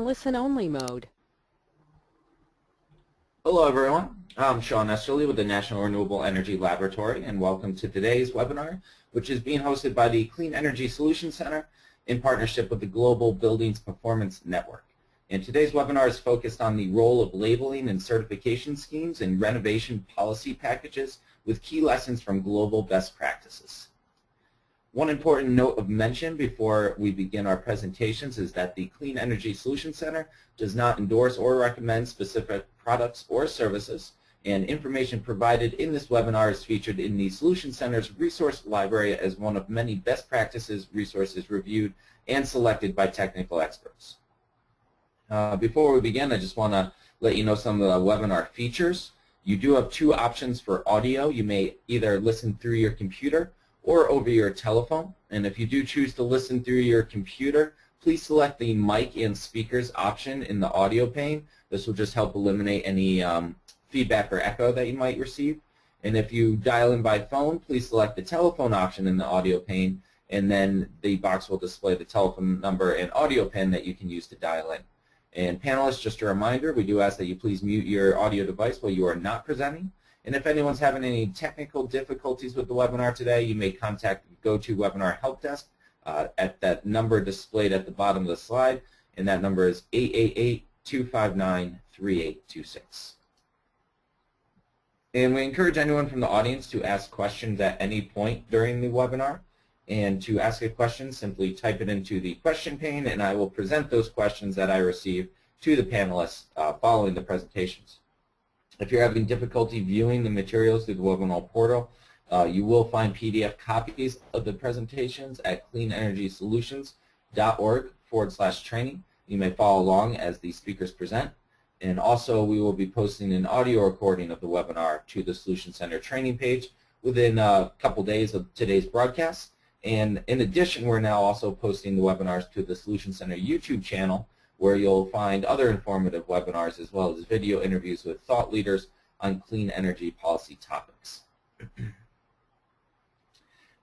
listen-only mode. Hello everyone, I'm Sean Esterly with the National Renewable Energy Laboratory, and welcome to today's webinar, which is being hosted by the Clean Energy Solutions Center in partnership with the Global Buildings Performance Network. And today's webinar is focused on the role of labeling and certification schemes in renovation policy packages with key lessons from global best practices. One important note of mention before we begin our presentations is that the Clean Energy Solutions Center does not endorse or recommend specific products or services, and information provided in this webinar is featured in the Solutions Center's resource library as one of many best practices resources reviewed and selected by technical experts. Before we begin, I just want to let you know some of the webinar features. You do have two options for audio. You may either listen through your computer or over your telephone. And if you do choose to listen through your computer, please select the mic and speakers option in the audio pane. This will just help eliminate any feedback or echo that you might receive. And if you dial in by phone, please select the telephone option in the audio pane, and then the box will display the telephone number and audio pin that you can use to dial in. And panelists, just a reminder, we do ask that you please mute your audio device while you are not presenting. And if anyone's having any technical difficulties with the webinar today, you may contact the GoToWebinar Help Desk at that number displayed at the bottom of the slide, and that number is 888-259-3826. And we encourage anyone from the audience to ask questions at any point during the webinar. And to ask a question, simply type it into the question pane, and I will present those questions that I receive to the panelists following the presentations. If you're having difficulty viewing the materials through the webinar portal, you will find PDF copies of the presentations at cleanenergysolutions.org/training. You may follow along as the speakers present. And also, we will be posting an audio recording of the webinar to the Solutions Center training page within a couple days of today's broadcast. And in addition, we're now also posting the webinars to the Solutions Center YouTube channel, where you'll find other informative webinars as well as video interviews with thought leaders on clean energy policy topics.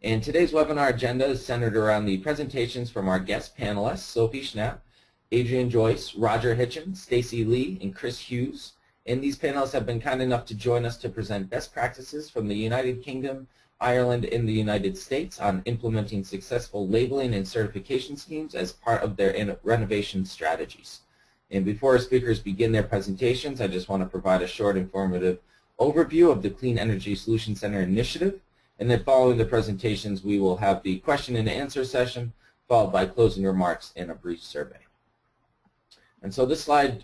And today's webinar agenda is centered around the presentations from our guest panelists, Sophie Schnapp, Adrian Joyce, Roger Hitchen, Stacey Lee, and Chris Hughes. And these panelists have been kind enough to join us to present best practices from the United Kingdom, Ireland, and the United States on implementing successful labeling and certification schemes as part of their renovation strategies. And before our speakers begin their presentations, I just want to provide a short informative overview of the Clean Energy Solutions Center initiative. And then following the presentations, we will have the question and answer session, followed by closing remarks and a brief survey. And so this slide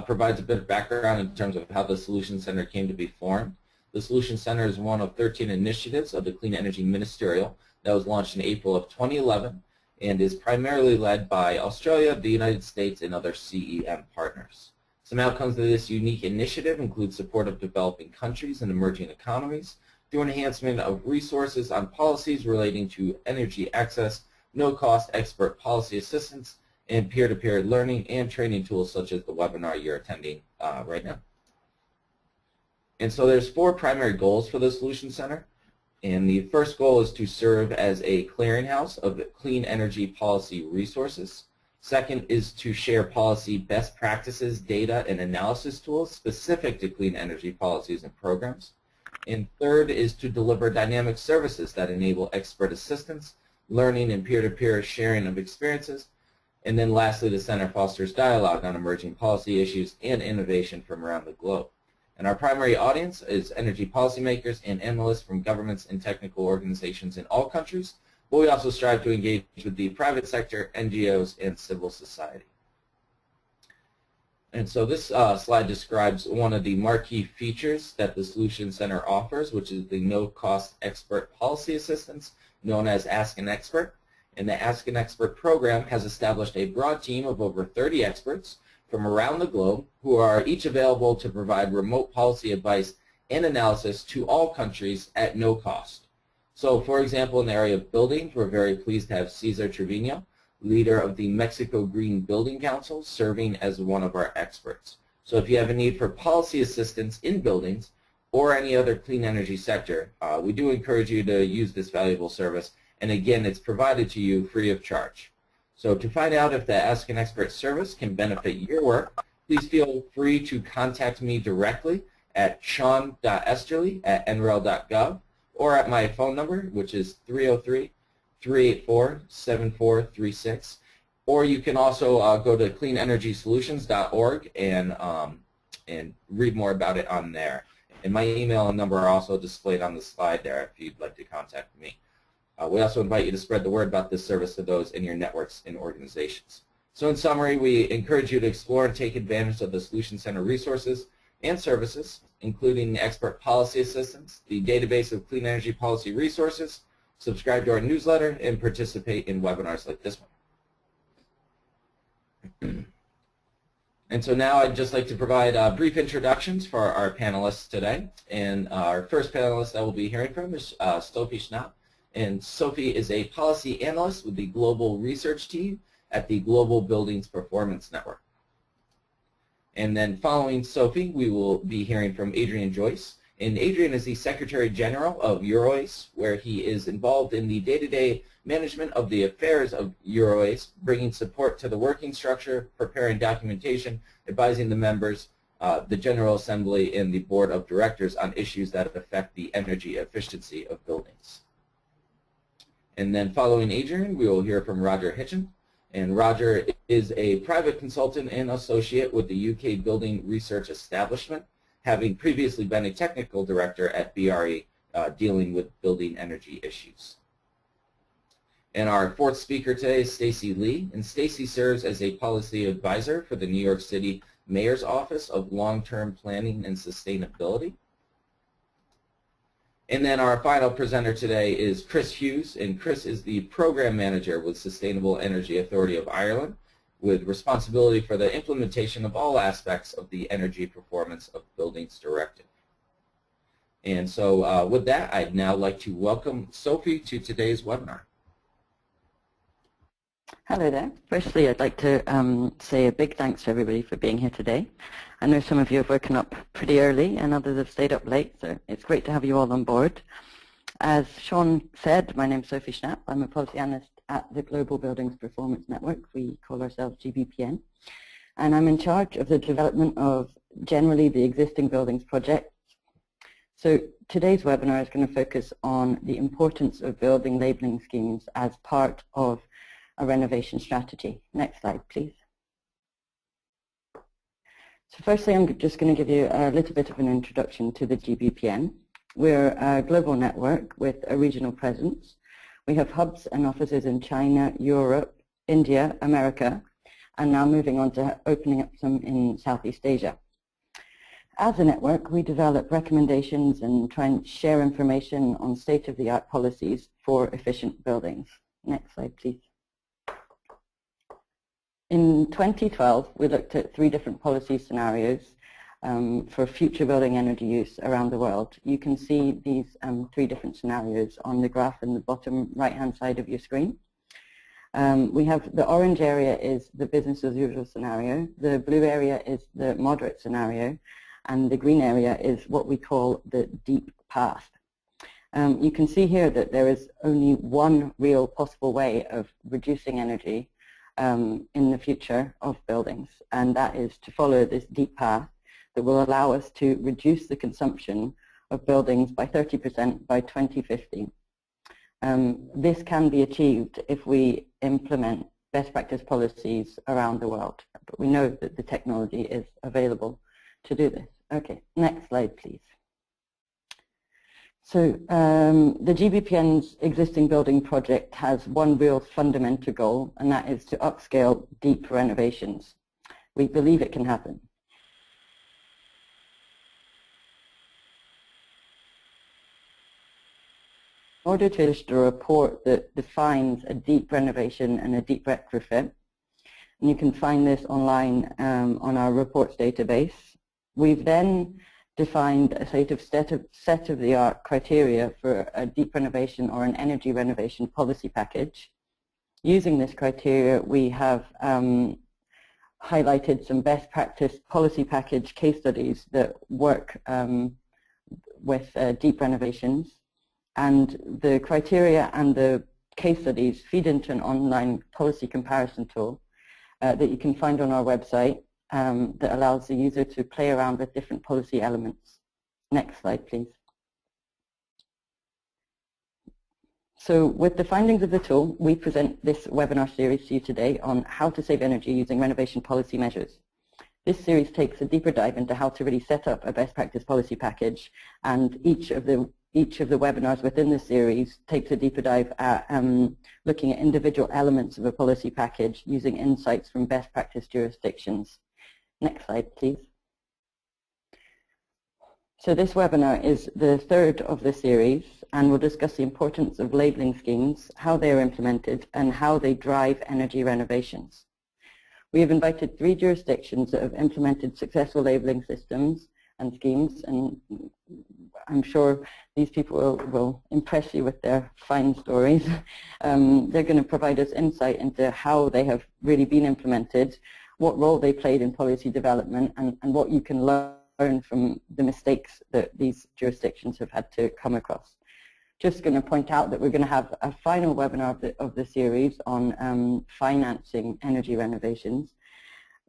provides a bit of background in terms of how the Solutions Center came to be formed. The Solutions Center is one of 13 initiatives of the Clean Energy Ministerial that was launched in April of 2011 and is primarily led by Australia, the United States, and other CEM partners. Some outcomes of this unique initiative include support of developing countries and emerging economies through enhancement of resources on policies relating to energy access, no-cost expert policy assistance, and peer-to-peer learning and training tools such as the webinar you're attending right now. And so there's four primary goals for the Solutions Center. And the first goal is to serve as a clearinghouse of clean energy policy resources. Second is to share policy best practices, data, and analysis tools specific to clean energy policies and programs. And third is to deliver dynamic services that enable expert assistance, learning, and peer-to-peer sharing of experiences. And then lastly, the center fosters dialogue on emerging policy issues and innovation from around the globe. And our primary audience is energy policymakers and analysts from governments and technical organizations in all countries, but we also strive to engage with the private sector, NGOs, and civil society. And so this slide describes one of the marquee features that the Solutions Center offers, which is the no-cost expert policy assistance, known as Ask an Expert. And the Ask an Expert program has established a broad team of over 30 experts from around the globe who are each available to provide remote policy advice and analysis to all countries at no cost. So for example, in the area of buildings, we're very pleased to have Cesar Trevino, leader of the Mexico Green Building Council, serving as one of our experts. So if you have a need for policy assistance in buildings or any other clean energy sector, we do encourage you to use this valuable service. And again, it's provided to you free of charge. So to find out if the Ask an Expert service can benefit your work, please feel free to contact me directly at sean.esterly@nrel.gov or at my phone number, which is 303-384-7436. Or you can also go to cleanenergysolutions.org and read more about it on there. And my email and number are also displayed on the slide there if you'd like to contact me. We also invite you to spread the word about this service to those in your networks and organizations. So in summary, we encourage you to explore and take advantage of the Solution Center resources and services, including the expert policy assistance, the database of clean energy policy resources, subscribe to our newsletter, and participate in webinars like this one. And so now I'd just like to provide brief introductions for our panelists today. And our first panelist that we'll be hearing from is Sophie Schnapp. And Sophie is a policy analyst with the global research team at the Global Buildings Performance Network. And then following Sophie, we will be hearing from Adrian Joyce. And Adrian is the Secretary General of EuroACE, where he is involved in the day-to-day management of the affairs of EuroACE, bringing support to the working structure, preparing documentation, advising the members, the General Assembly, and the Board of Directors on issues that affect the energy efficiency of buildings. And then following Adrian, we will hear from Roger Hitchen. And Roger is a private consultant and associate with the UK Building Research Establishment, having previously been a technical director at BRE dealing with building energy issues. And our fourth speaker today is Stacey Lee, and Stacey serves as a policy advisor for the New York City Mayor's Office of Long-Term Planning and Sustainability. And then our final presenter today is Chris Hughes, and Chris is the program manager with Sustainable Energy Authority of Ireland, with responsibility for the implementation of all aspects of the Energy Performance of Buildings Directive. And so with that, I'd now like to welcome Sophie to today's webinar. Hello there. Firstly, I'd like to say a big thanks to everybody for being here today. I know some of you have woken up pretty early and others have stayed up late, so it's great to have you all on board. As Sean said, my name is Sophie Schnapp. I'm a policy analyst at the Global Buildings Performance Network. We call ourselves GBPN. And I'm in charge of the development of generally the existing buildings projects. So today's webinar is going to focus on the importance of building labeling schemes as part of a renovation strategy. Next slide, please. So firstly, I'm just going to give you a little bit of an introduction to the GBPN. We're a global network with a regional presence. We have hubs and offices in China, Europe, India, America, and now moving on to opening up some in Southeast Asia. As a network, we develop recommendations and try and share information on state-of-the-art policies for efficient buildings. Next slide, please. In 2012, we looked at 3 different policy scenarios for future building energy use around the world. You can see these 3 different scenarios on the graph in the bottom right-hand side of your screen. We have the orange area is the business as usual scenario, the blue area is the moderate scenario, and the green area is what we call the deep path. You can see here that there is only one real possible way of reducing energy in the future of buildings, and that is to follow this deep path that will allow us to reduce the consumption of buildings by 30% by 2050. This can be achieved if we implement best practice policies around the world, but we know that the technology is available to do this. Okay, next slide, please. So the GBPN's existing building project has one real fundamental goal, and that is to upscale deep renovations. We believe it can happen. In order to issue a report that defines a deep renovation and a deep retrofit, and you can find this online on our reports database, we've then defined a set-of-the-art criteria for a deep renovation or an energy renovation policy package. Using this criteria, we have highlighted some best practice policy package case studies that work with deep renovations. And the criteria and the case studies feed into an online policy comparison tool that you can find on our website that allows the user to play around with different policy elements. Next slide, please. So with the findings of the tool, we present this webinar series to you today on how to save energy using renovation policy measures. This series takes a deeper dive into how to really set up a best practice policy package, and each of the webinars within the series takes a deeper dive at looking at individual elements of a policy package using insights from best practice jurisdictions. Next slide, please. So this webinar is the third of the series, and we'll discuss the importance of labelling schemes, how they are implemented, and how they drive energy renovations. We have invited 3 jurisdictions that have implemented successful labelling systems and schemes, and I'm sure these people will impress you with their fine stories. They're going to provide us insight into how they have really been implemented, what role they played in policy development, and what you can learn from the mistakes that these jurisdictions have had to come across. Just going to point out that we're going to have a final webinar of the series on financing energy renovations,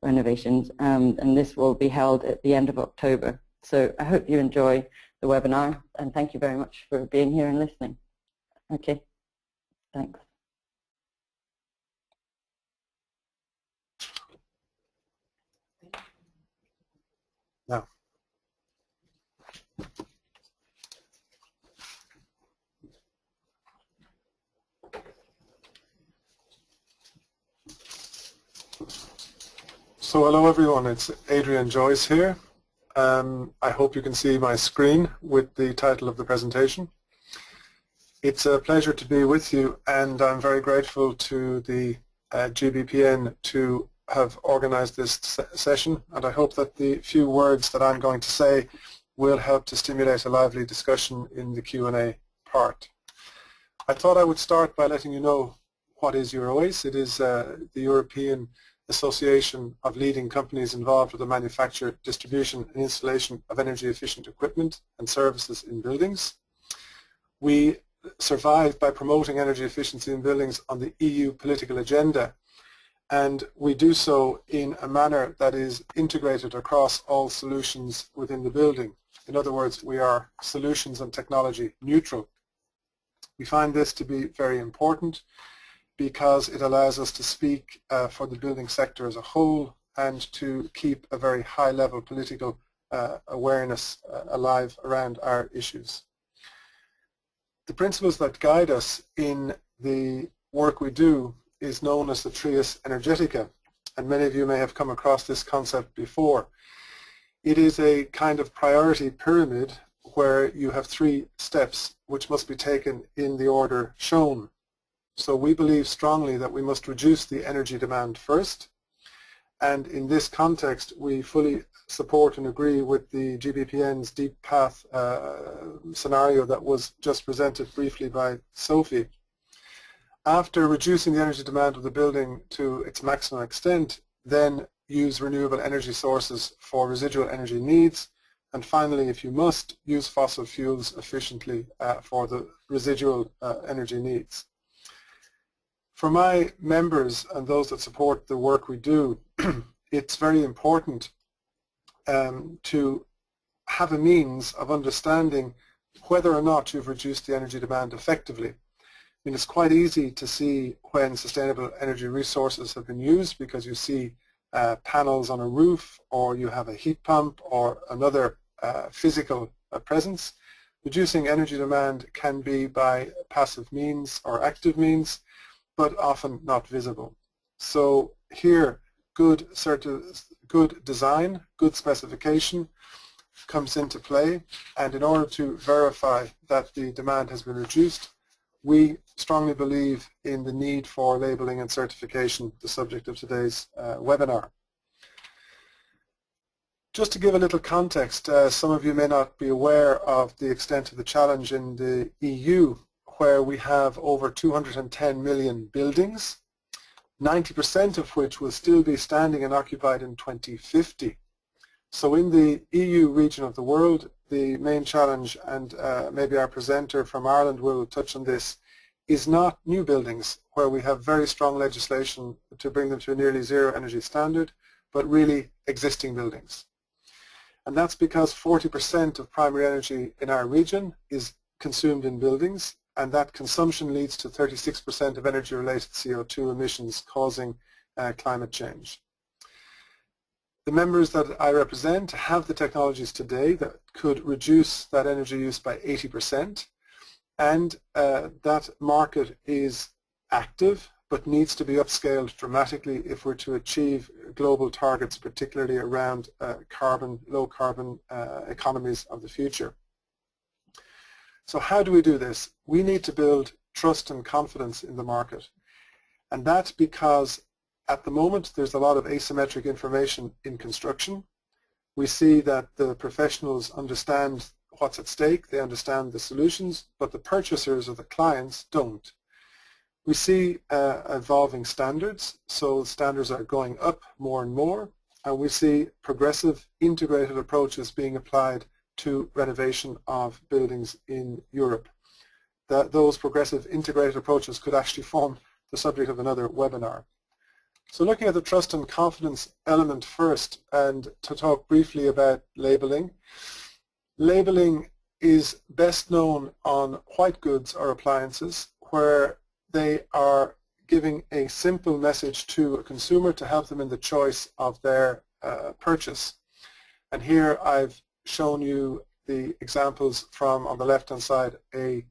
and this will be held at the end of October. So I hope you enjoy the webinar, and thank you very much for being here and listening. Okay, thanks. Now. So hello everyone, it's Adrian Joyce here. I hope you can see my screen with the title of the presentation. It's a pleasure to be with you, and I'm very grateful to the GBPN to have organized this session, and I hope that the few words that I'm going to say will help to stimulate a lively discussion in the Q&A part. I thought I would start by letting you know what is EuroACE. It is the European Association of leading companies involved with the manufacture, distribution and installation of energy efficient equipment and services in buildings. We survive by promoting energy efficiency in buildings on the EU political agenda, and we do so in a manner that is integrated across all solutions within the building. In other words, we are solutions and technology neutral. We find this to be very important because it allows us to speak for the building sector as a whole and to keep a very high level political awareness alive around our issues. The principles that guide us in the work we do is known as the TreasEnergetica, and many of you may have come across this concept before. It is a kind of priority pyramid where you have 3 steps which must be taken in the order shown. So we believe strongly that we must reduce the energy demand first, and in this context we fully support and agree with the GBPN's deep path scenario that was just presented briefly by Sophie. After reducing the energy demand of the building to its maximum extent, then use renewable energy sources for residual energy needs, and finally, if you must, use fossil fuels efficiently for the residual energy needs. For my members and those that support the work we do, it's very important to have a means of understanding whether or not you've reduced the energy demand effectively. I mean, it's quite easy to see when sustainable energy resources have been used because you see panels on a roof, or you have a heat pump or another physical presence. Reducing energy demand can be by passive means or active means, but often not visible. So here, good design, good specification comes into play, and in order to verify that the demand has been reduced, we strongly believe in the need for labeling and certification, the subject of today's webinar. Just to give a little context, some of you may not be aware of the extent of the challenge in the EU, where we have over 210 million buildings, 90% of which will still be standing and occupied in 2050. So in the EU region of the world, the main challenge, and maybe our presenter from Ireland will touch on this, is not new buildings where we have very strong legislation to bring them to a nearly zero energy standard, but really existing buildings. And that's because 40% of primary energy in our region is consumed in buildings, and that consumption leads to 36% of energy-related CO2 emissions causing climate change. The members that I represent have the technologies today that could reduce that energy use by 80%, and that market is active but needs to be upscaled dramatically if we're to achieve global targets, particularly around low carbon economies of the future. So how do we do this? We need to build trust and confidence in the market, and that's because at the moment there's a lot of asymmetric information in construction. We see that the professionals understand what's at stake, they understand the solutions, but the purchasers or the clients don't. We see evolving standards, so standards are going up more and more, and we see progressive integrated approaches being applied to renovation of buildings in Europe. Those progressive integrated approaches could actually form the subject of another webinar. So looking at the trust and confidence element first, and to talk briefly about labeling. Labeling is best known on white goods or appliances, where they are giving a simple message to a consumer to help them in the choice of their purchase. And here I've shown you the examples from, on the left-hand side, a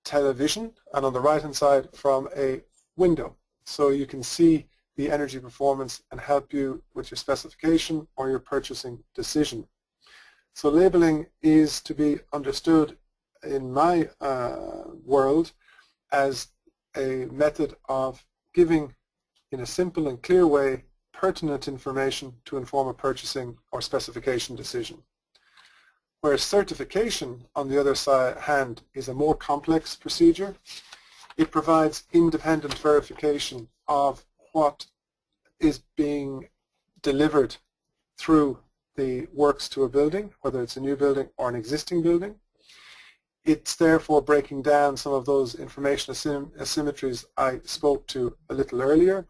television, and on the right-hand side from a window. So you can see the energy performance and help you with your specification or your purchasing decision. So labeling is to be understood in my world as a method of giving, in a simple and clear way, pertinent information to inform a purchasing or specification decision. Whereas certification, on the other hand, is a more complex procedure. It provides independent verification of what is being delivered through the works to a building, whether it's a new building or an existing building. It's therefore breaking down some of those information asymmetries I spoke to a little earlier,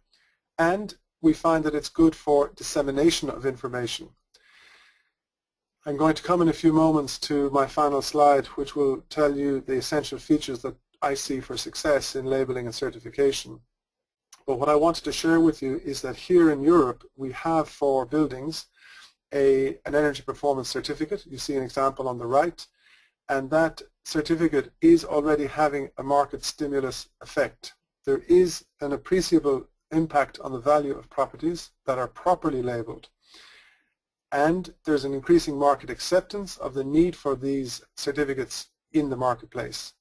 and we find that it's good for dissemination of information. I'm going to come in a few moments to my final slide, which will tell you the essential features that I see for success in labeling and certification. But what I wanted to share with you is that here in Europe we have for buildings an energy performance certificate. You see an example on the right, and that certificate is already having a market stimulus effect. There is an appreciable impact on the value of properties that are properly labeled, and there's an increasing market acceptance of the need for these certificates in the marketplace.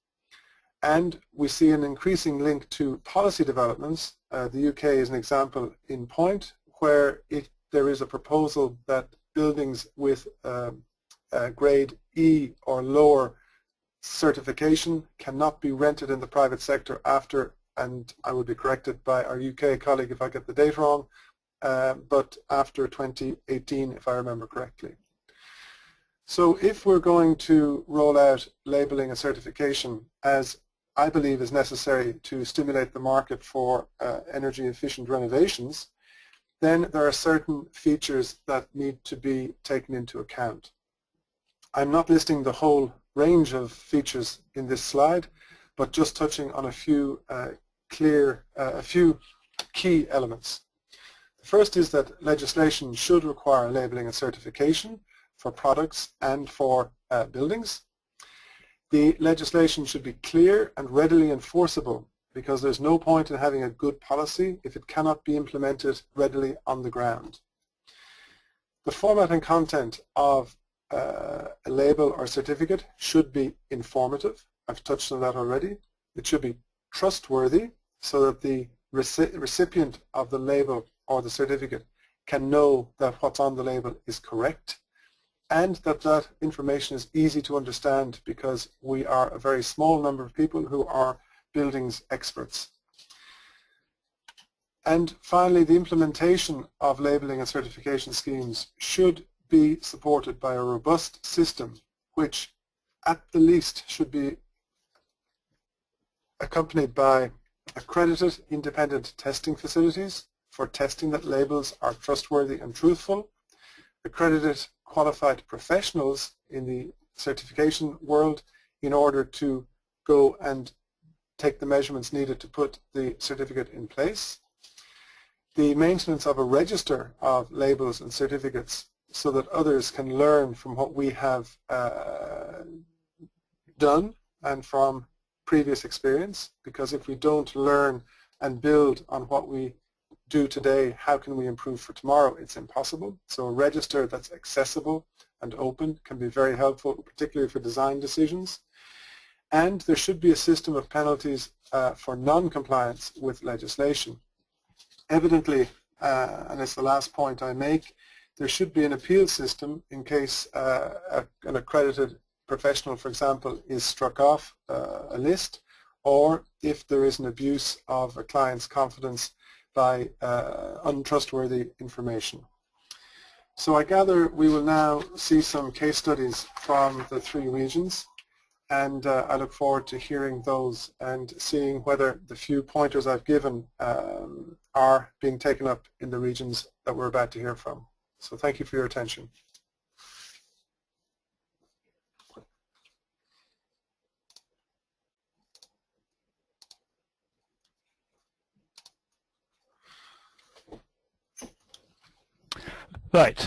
And we see an increasing link to policy developments. The UK is an example in point, where there is a proposal that buildings with grade E or lower certification cannot be rented in the private sector after, and I would be corrected by our UK colleague if I get the date wrong, but after 2018 if I remember correctly. So if we're going to roll out labeling and certification, as I believe is necessary to stimulate the market for energy efficient renovations, then there are certain features that need to be taken into account. I'm not listing the whole range of features in this slide, but just touching on a few key elements. The first is that legislation should require labeling and certification for products and for buildings. The legislation should be clear and readily enforceable, because there's no point in having a good policy if it cannot be implemented readily on the ground. The format and content of a label or certificate should be informative. I've touched on that already. It should be trustworthy, so that the recipient of the label or the certificate can know that what's on the label is correct, and that that information is easy to understand, because we are a very small number of people who are buildings experts. And finally, the implementation of labeling and certification schemes should be supported by a robust system, which at the least should be accompanied by accredited independent testing facilities for testing that labels are trustworthy and truthful, accredited qualified professionals in the certification world in order to go and take the measurements needed to put the certificate in place, the maintenance of a register of labels and certificates so that others can learn from what we have done and from previous experience, because if we don't learn and build on what we do today, how can we improve for tomorrow? It's impossible. So a register that's accessible and open can be very helpful, particularly for design decisions. And there should be a system of penalties for non-compliance with legislation. Evidently, and it's the last point I make, there should be an appeal system in case an accredited professional, for example, is struck off a list, or if there is an abuse of a client's confidence by untrustworthy information. So I gather we will now see some case studies from the 3 regions, and I look forward to hearing those and seeing whether the few pointers I've given are being taken up in the regions that we're about to hear from. So thank you for your attention. Right,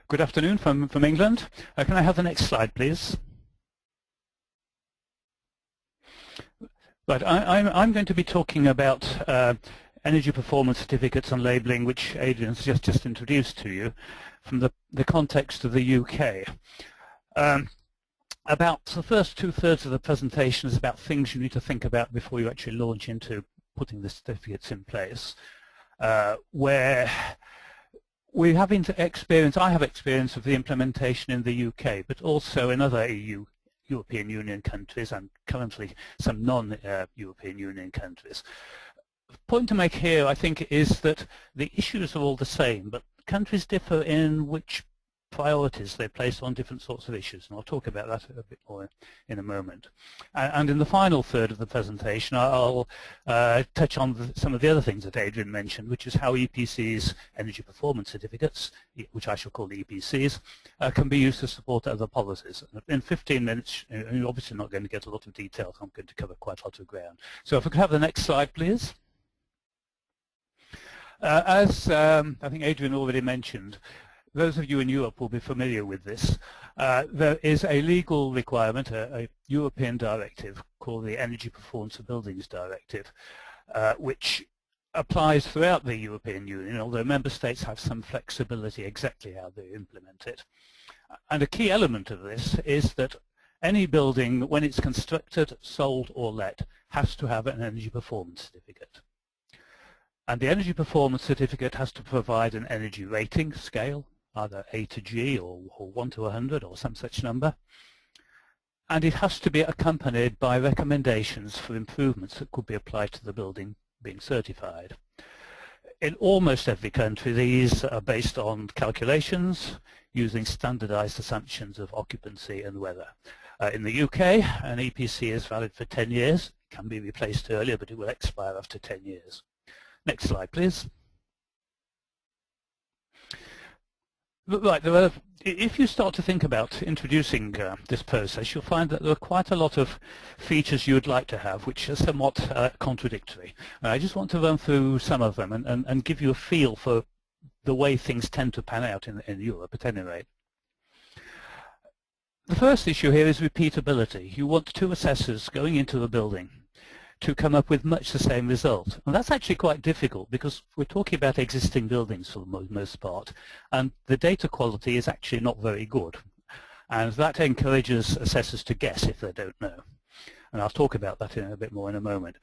good afternoon from England. Can I have the next slide, please? Right, I'm going to be talking about energy performance certificates and labelling, which Adrian's just introduced to you, from the context of the UK. About the first 2/3 of the presentation is about things you need to think about before you actually launch into putting the certificates in place, where we have I have experience of the implementation in the UK, but also in other European Union countries and currently some non-European Union countries. The point to make here, I think, is that the issues are all the same, but countries differ in which priorities they place on different sorts of issues, and I'll talk about that a bit more in a moment. And in the final third of the presentation, I'll touch on some of the other things that Adrian mentioned, which is how EPCs, energy performance certificates, which I shall call the EPCs, can be used to support other policies. In 15 minutes, you're obviously not going to get a lot of detail, so I'm going to cover quite a lot of ground. So if we could have the next slide, please. As I think Adrian already mentioned, those of you in Europe will be familiar with this. There is a legal requirement, a European directive called the Energy Performance of Buildings Directive, which applies throughout the European Union, although member states have some flexibility exactly how they implement it. And a key element of this is that any building, when it's constructed, sold or let, has to have an energy performance certificate. And the energy performance certificate has to provide an energy rating scale, either A to G or 1 to 100 or some such number. And it has to be accompanied by recommendations for improvements that could be applied to the building being certified. In almost every country, these are based on calculations using standardized assumptions of occupancy and weather. In the UK, an EPC is valid for 10 years. It can be replaced earlier, but it will expire after 10 years. Next slide, please. Right, if you start to think about introducing this process, you'll find that there are quite a lot of features you would like to have which are somewhat contradictory. I just want to run through some of them and give you a feel for the way things tend to pan out in Europe at any rate. The first issue here is repeatability. You want 2 assessors going into a building to come up with much the same result. And that's actually quite difficult because we're talking about existing buildings for the most part, and the data quality is actually not very good. And that encourages assessors to guess if they don't know. And I'll talk about that in a bit more in a moment.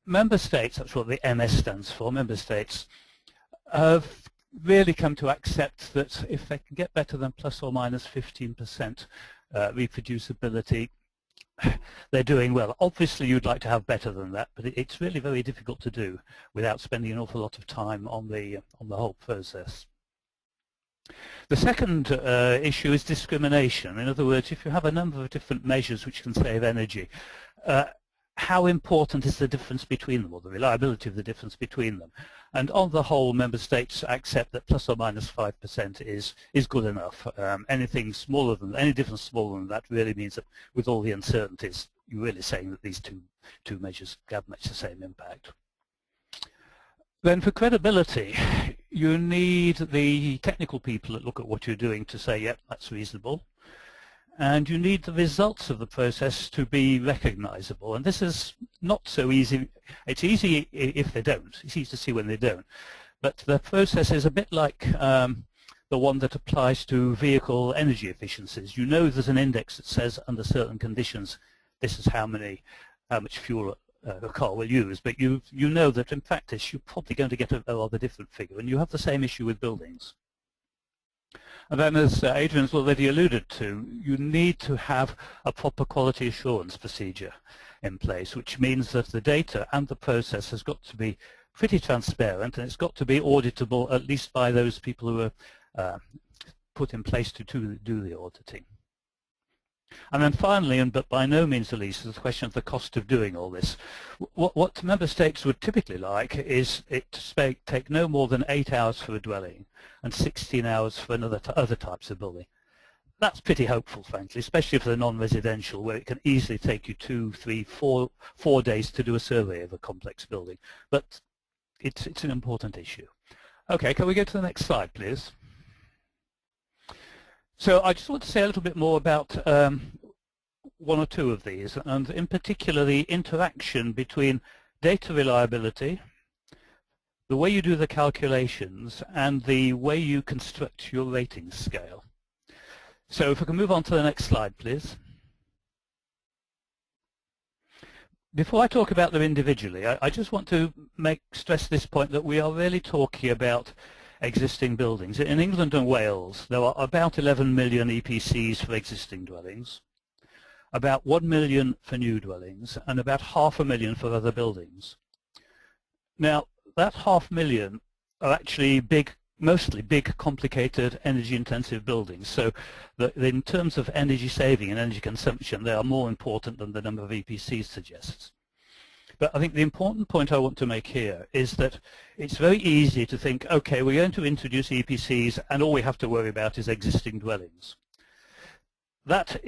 Member states, that's what the MS stands for, member states, have really come to accept that if they can get better than plus or minus 15% reproducibility, they're doing well. Obviously you'd like to have better than that, but it's really very difficult to do without spending an awful lot of time on the whole process. The second issue is discrimination. In other words, if you have a number of different measures which can save energy, how important is the difference between them, or the reliability of the difference between them? And on the whole, member states accept that plus or minus 5% is good enough. Anything smaller than, any difference smaller than that really means that with all the uncertainties, you're really saying that these two measures have much the same impact. Then for credibility, you need the technical people that look at what you're doing to say, yep, that's reasonable. And you need the results of the process to be recognizable. And this is not so easy. It's easy if they don't. It's easy to see when they don't. But the process is a bit like the one that applies to vehicle energy efficiencies. You know there's an index that says under certain conditions, this is how much fuel a car will use. But you know that in practice, you're probably going to get a rather different figure. And you have the same issue with buildings. And then, as Adrian's already alluded to, you need to have a proper quality assurance procedure in place, which means that the data and the process has got to be pretty transparent, and it's got to be auditable at least by those people who are put in place to do the auditing. And then finally, and but by no means the least, is the question of the cost of doing all this. What member states would typically like is it to take no more than 8 hours for a dwelling and 16 hours for other types of building. That's pretty hopeful, frankly, especially for the non-residential, where it can easily take you 2, 3, 4 days to do a survey of a complex building. But it's an important issue. Okay, can we go to the next slide, please? So I just want to say a little bit more about one or two of these, and in particular the interaction between data reliability, the way you do the calculations, and the way you construct your rating scale. So if we can move on to the next slide, please. Before I talk about them individually, I just want to stress this point that we are really talking about existing buildings. In England and Wales, there are about 11 million EPCs for existing dwellings, about 1 million for new dwellings, and about 500,000 for other buildings. Now, that 500,000 are actually mostly big, complicated, energy-intensive buildings. So in terms of energy saving and energy consumption, they are more important than the number of EPCs suggests. But I think the important point I want to make here is that it's very easy to think, okay, we're going to introduce EPCs and all we have to worry about is existing dwellings. That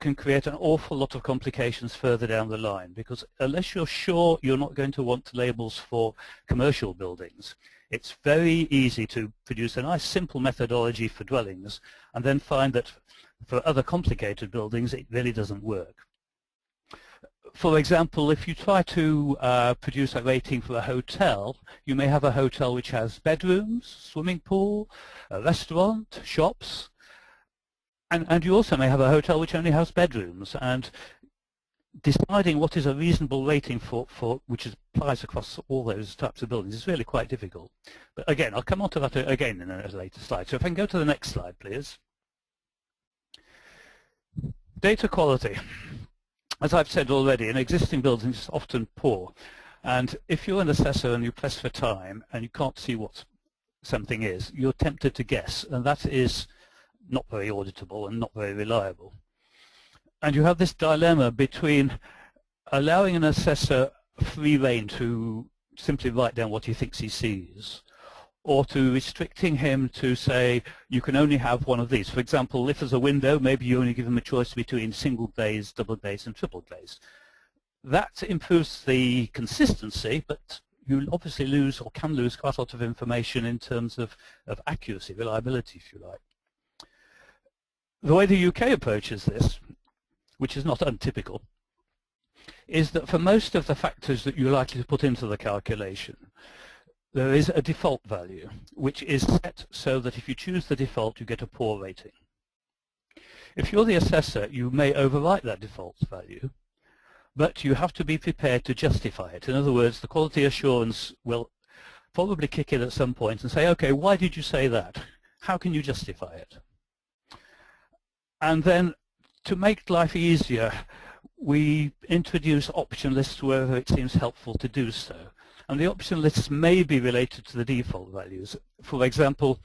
can create an awful lot of complications further down the line, because unless you're sure you're not going to want labels for commercial buildings, it's very easy to produce a nice simple methodology for dwellings and then find that for other complicated buildings it really doesn't work. For example, if you try to produce a rating for a hotel, you may have a hotel which has bedrooms, swimming pool, a restaurant, shops, and you also may have a hotel which only has bedrooms. And deciding what is a reasonable rating for which applies across all those types of buildings is really quite difficult. But again, I'll come on to that again in a later slide. So if I can go to the next slide, please. Data quality. As I've said already, in existing buildings it's often poor. And if you're an assessor and you press for time and you can't see what something is, you're tempted to guess, and that is not very auditable and not very reliable. And you have this dilemma between allowing an assessor free rein to simply write down what he thinks he sees, or to restricting him to say, you can only have one of these. For example, if there's a window, maybe you only give him a choice between single glazed, double glazed, and triple glazed. That improves the consistency, but you obviously lose or can lose quite a lot of information in terms of accuracy, reliability, if you like. The way the UK approaches this, which is not untypical, is that for most of the factors that you're likely to put into the calculation, there is a default value, which is set so that if you choose the default, you get a poor rating. If you're the assessor, you may overwrite that default value, but you have to be prepared to justify it. In other words, the quality assurance will probably kick in at some point and say, okay, why did you say that? How can you justify it? And then to make life easier, we introduce option lists wherever it seems helpful to do so. And the option lists may be related to the default values. For example,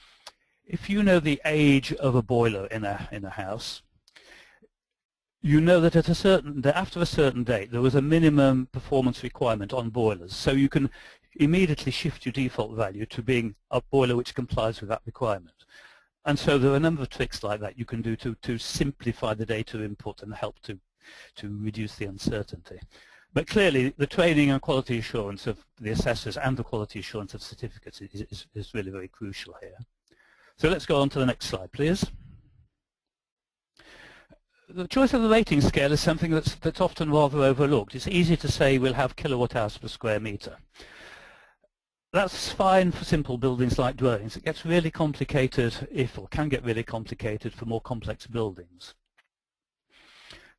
if you know the age of a boiler in a house, you know that after a certain date there was a minimum performance requirement on boilers, so you can immediately shift your default value to being a boiler which complies with that requirement. And so there are a number of tricks like that you can do to simplify the data input and help to reduce the uncertainty. But clearly the training and quality assurance of the assessors and the quality assurance of certificates is really very crucial here. So let's go on to the next slide, please. The choice of the rating scale is something that's often rather overlooked. It's easy to say we'll have kilowatt hours per square metre. That's fine for simple buildings like dwellings. It gets really complicated or can get really complicated for more complex buildings.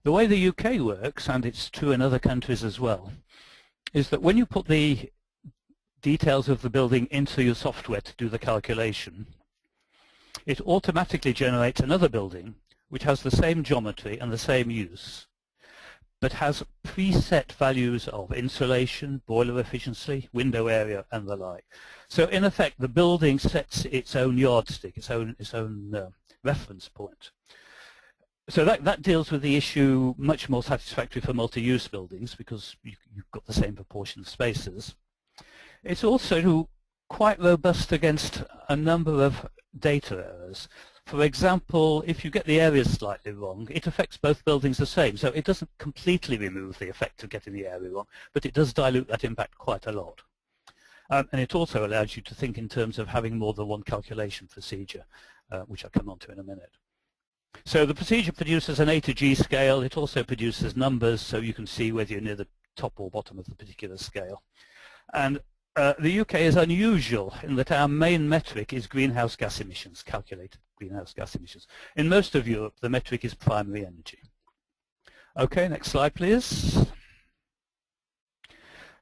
The way the UK works, and it's true in other countries as well, is that when you put the details of the building into your software to do the calculation, it automatically generates another building which has the same geometry and the same use, but has preset values of insulation, boiler efficiency, window area, and the like. So in effect, the building sets its own yardstick, its own reference point. So that deals with the issue much more satisfactory for multi-use buildings because you've got the same proportion of spaces. It's also quite robust against a number of data errors. For example, if you get the areas slightly wrong, it affects both buildings the same. So it doesn't completely remove the effect of getting the area wrong, but it does dilute that impact quite a lot. And it also allows you to think in terms of having more than one calculation procedure, which I'll come on to in a minute. So the procedure produces an A to G scale. It also produces numbers, so you can see whether you're near the top or bottom of the particular scale. And the UK is unusual in that our main metric is greenhouse gas emissions, calculated greenhouse gas emissions. In most of Europe, the metric is primary energy. Okay, next slide, please.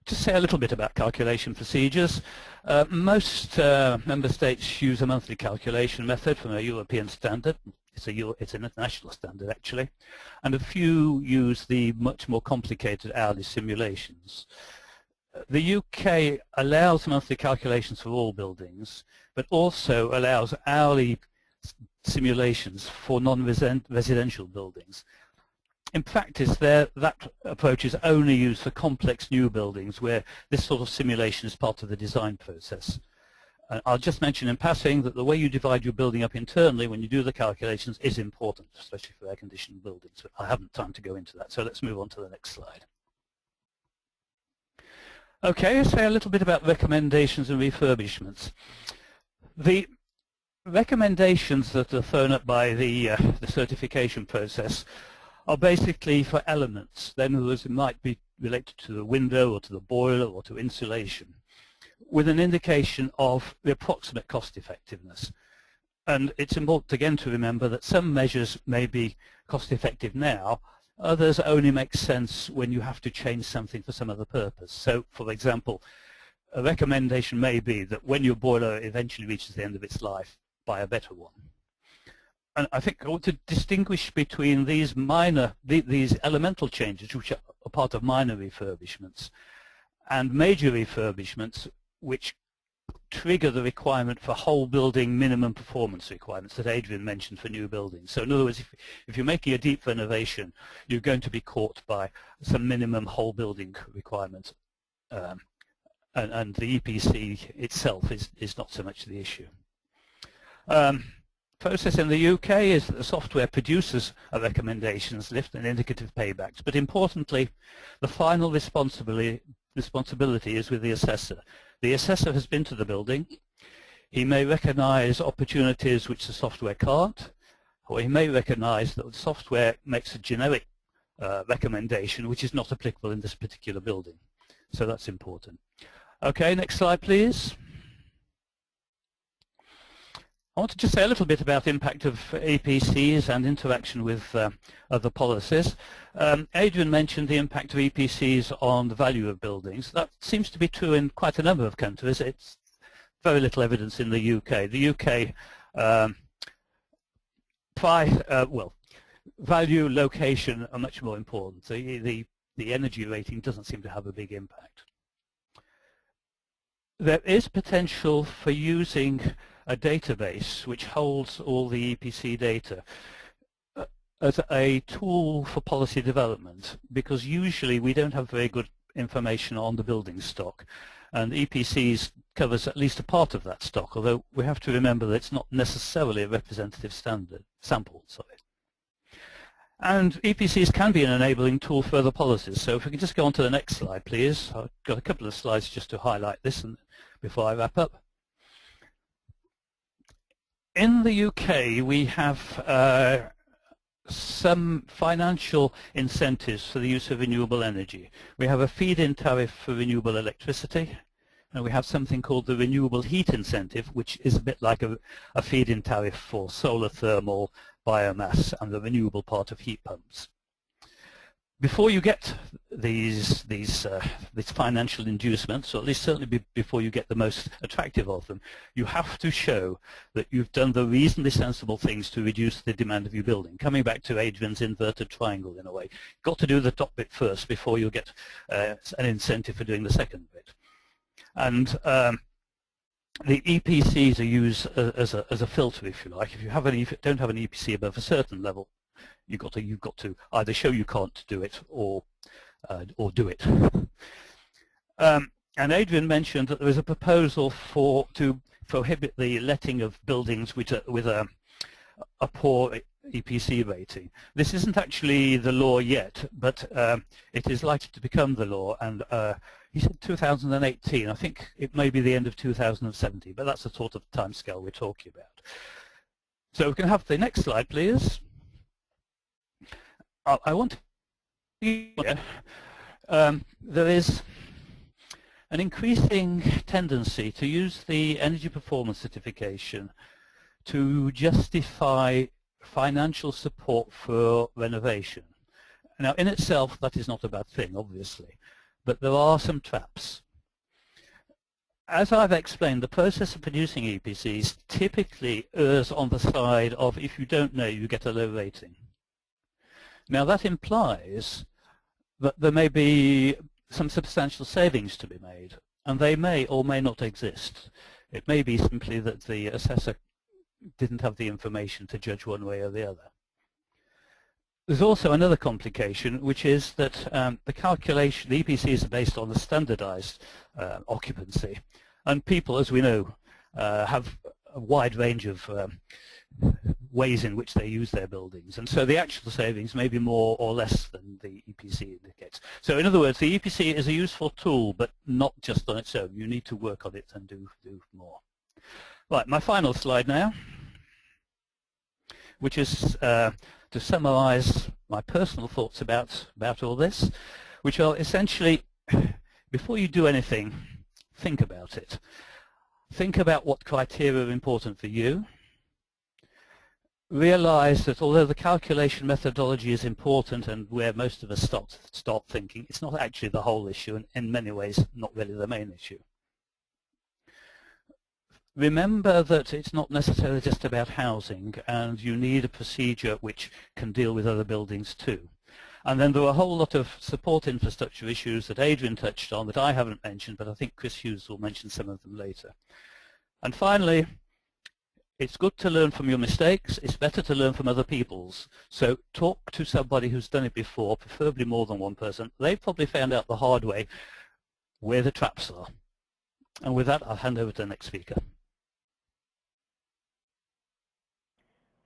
Just say a little bit about calculation procedures. Most member states use a monthly calculation method from a European standard. It's an international standard, actually. And a few use the much more complicated hourly simulations. The UK allows monthly calculations for all buildings, but also allows hourly simulations for non-residential buildings. In practice, that approach is only used for complex new buildings where this sort of simulation is part of the design process. I'll just mention in passing that the way you divide your building up internally when you do the calculations is important, especially for air-conditioned buildings. But I haven't time to go into that, so let's move on to the next slide. Okay, let's say a little bit about recommendations and refurbishments. The recommendations that are thrown up by the certification process are basically for elements. Then others might be related to the window or to the boiler or to insulation, with an indication of the approximate cost effectiveness. And it's important again to remember that some measures may be cost effective now, others only make sense when you have to change something for some other purpose. So, for example, a recommendation may be that when your boiler eventually reaches the end of its life, buy a better one. And I think I want to distinguish between these these elemental changes, which are part of minor refurbishments, and major refurbishments, which trigger the requirement for whole building minimum performance requirements that Adrian mentioned for new buildings. So in other words, if you're making a deep renovation, you're going to be caught by some minimum whole building requirement, and the EPC itself is not so much the issue. Process in the UK is that the software produces a recommendations list and indicative paybacks, but importantly, the final responsibility is with the assessor. The assessor has been to the building. He may recognize opportunities which the software can't, or he may recognize that the software makes a generic recommendation which is not applicable in this particular building. So that's important. Okay, next slide, please. I want to just say a little bit about the impact of EPCs and interaction with other policies. Adrian mentioned the impact of EPCs on the value of buildings. That seems to be true in quite a number of countries. It's very little evidence in the UK. The UK, value, location are much more important. The energy rating doesn't seem to have a big impact. There is potential for using a database which holds all the EPC data. as a tool for policy development, because usually we don't have very good information on the building stock, and EPCs covers at least a part of that stock, although we have to remember that it's not necessarily a representative sample. And EPCs can be an enabling tool for other policies. So if we can just go on to the next slide, please. I've got a couple of slides just to highlight this and before I wrap up. In the UK, we have some financial incentives for the use of renewable energy. We have a feed-in tariff for renewable electricity, and we have something called the renewable heat incentive, which is a bit like a feed-in tariff for solar thermal, biomass, and the renewable part of heat pumps. Before you get these financial inducements, or at least certainly before you get the most attractive of them, you have to show that you've done the reasonably sensible things to reduce the demand of your building. Coming back to Adrian's inverted triangle in a way, you've got to do the top bit first before you get an incentive for doing the second bit. And the EPCs are used as a filter, if you like. If you don't have an EPC above a certain level, you've got to either show you can't do it or do it. And Adrian mentioned that there is a proposal to prohibit the letting of buildings with a poor EPC rating. This isn't actually the law yet, but it is likely to become the law, and he said 2018. I think it may be the end of 2017, but that's the sort of timescale we're talking about. So we can have the next slide, please. I want to there is an increasing tendency to use the energy performance certification to justify financial support for renovation. Now, in itself, that is not a bad thing, obviously, but there are some traps. As I've explained, the process of producing EPCs typically errs on the side of if you don't know, you get a low rating. Now, that implies that there may be some substantial savings to be made, and they may or may not exist. It may be simply that the assessor didn't have the information to judge one way or the other. There's also another complication, which is that the calculation, the EPCs are based on a standardized occupancy, and people, as we know, have a wide range of ways in which they use their buildings, and so the actual savings may be more or less than the EPC indicates. So in other words, the EPC is a useful tool, but not just on its own. You need to work on it and do more. Right, my final slide now, which is to summarize my personal thoughts about all this, which are essentially, before you do anything, think about it. Think about what criteria are important for you. Realize that although the calculation methodology is important and where most of us start thinking, it's not actually the whole issue, and in many ways not really the main issue. Remember that it's not necessarily just about housing, and you need a procedure which can deal with other buildings too. And then there are a whole lot of support infrastructure issues that Adrian touched on that I haven't mentioned, but I think Chris Hughes will mention some of them later. And finally, it's good to learn from your mistakes. It's better to learn from other people's. So talk to somebody who's done it before, preferably more than one person. They've probably found out the hard way where the traps are. And with that, I'll hand over to the next speaker.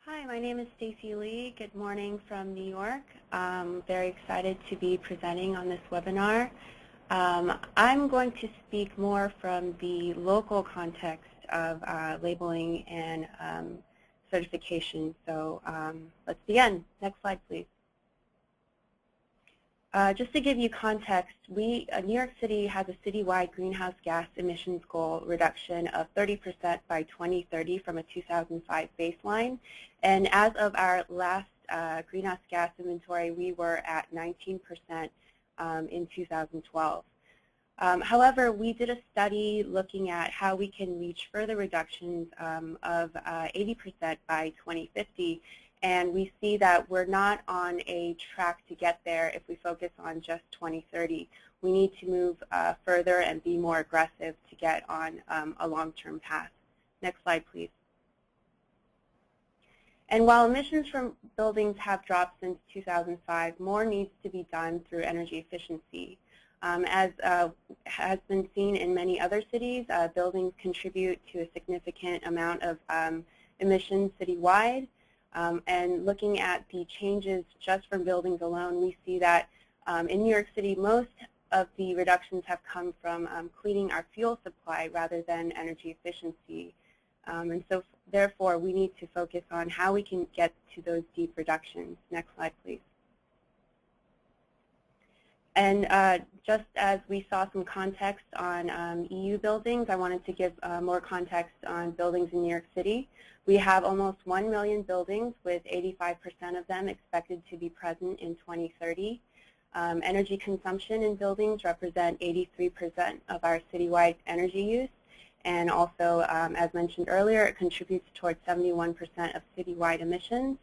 Hi, my name is Stacey Lee. Good morning from New York. I'm very excited to be presenting on this webinar. I'm going to speak more from the local context of labeling and certification. So let's begin. Next slide, please. Just to give you context, New York City has a citywide greenhouse gas emissions goal reduction of 30% by 2030 from a 2005 baseline. And as of our last greenhouse gas inventory, we were at 19% in 2012. However, we did a study looking at how we can reach further reductions of 80% by 2050, and we see that we're not on a track to get there if we focus on just 2030. We need to move further and be more aggressive to get on a long-term path. Next slide, please. And while emissions from buildings have dropped since 2005, more needs to be done through energy efficiency. As has been seen in many other cities, buildings contribute to a significant amount of emissions citywide. And looking at the changes just from buildings alone, we see that in New York City, most of the reductions have come from cleaning our fuel supply rather than energy efficiency. And so, therefore, we need to focus on how we can get to those deep reductions. Next slide, please. And just as we saw some context on EU buildings, I wanted to give more context on buildings in New York City. We have almost 1 million buildings, with 85% of them expected to be present in 2030. Energy consumption in buildings represent 83% of our citywide energy use. And also, as mentioned earlier, it contributes towards 71% of citywide emissions.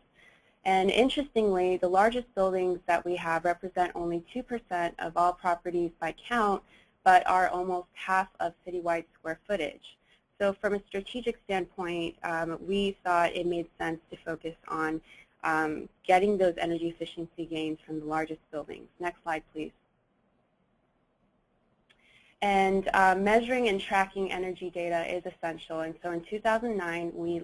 And interestingly, the largest buildings that we have represent only 2% of all properties by count, but are almost half of citywide square footage. So from a strategic standpoint, we thought it made sense to focus on getting those energy efficiency gains from the largest buildings. Next slide, please. And measuring and tracking energy data is essential. And so in 2009, we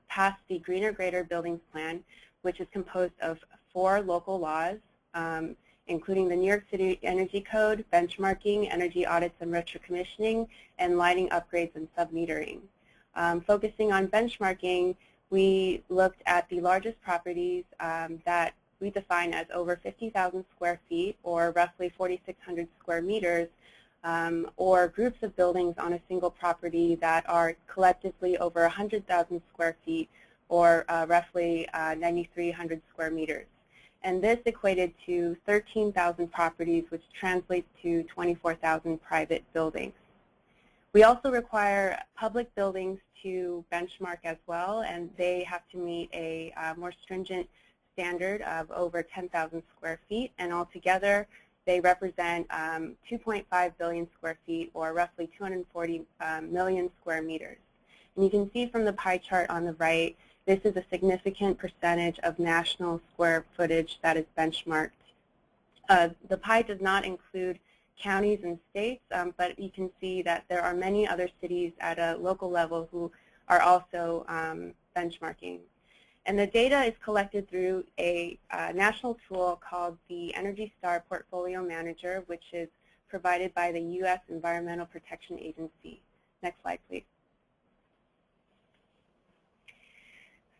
passed the Greener Greater Buildings Plan, which is composed of 4 local laws, including the New York City Energy Code, benchmarking, energy audits and retrocommissioning, and lighting upgrades and submetering. Focusing on benchmarking, we looked at the largest properties that we define as over 50,000 square feet, or roughly 4,600 square meters, or groups of buildings on a single property that are collectively over 100,000 square feet, or roughly 9,300 square meters. And this equated to 13,000 properties, which translates to 24,000 private buildings. We also require public buildings to benchmark as well, and they have to meet a more stringent standard of over 10,000 square feet, and altogether they represent 2.5 billion square feet, or roughly 240 million square meters. And you can see from the pie chart on the right, this is a significant percentage of national square footage that is benchmarked. The pie does not include counties and states, but you can see that there are many other cities at a local level who are also benchmarking. And the data is collected through a national tool called the Energy Star Portfolio Manager, which is provided by the U.S. Environmental Protection Agency. Next slide, please.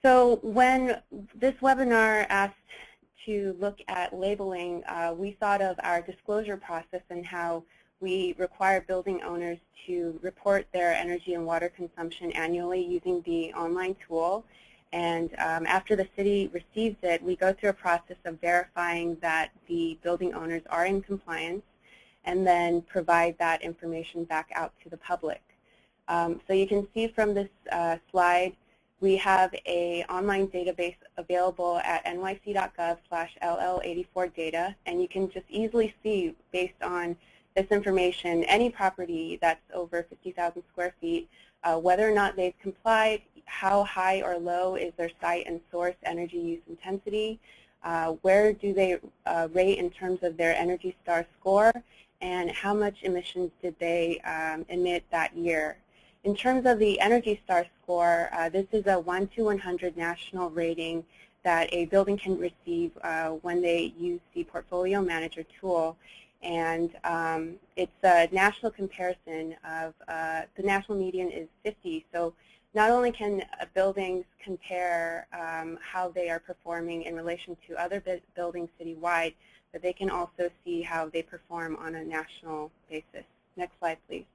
So when this webinar asked to look at labeling, we thought of our disclosure process and how we require building owners to report their energy and water consumption annually using the online tool. And after the city receives it, we go through a process of verifying that the building owners are in compliance, and then provide that information back out to the public. So you can see from this slide, we have an online database available at nyc.gov/ll84data, and you can just easily see, based on this information, any property that's over 50,000 square feet, whether or not they've complied, how high or low is their site and source energy use intensity, where do they rate in terms of their Energy Star score, and how much emissions did they emit that year. In terms of the Energy Star score, this is a 1 to 100 national rating that a building can receive when they use the Portfolio Manager tool. And it's a national comparison of, the national median is 50. So not only can buildings compare how they are performing in relation to other buildings citywide, but they can also see how they perform on a national basis. Next slide, please.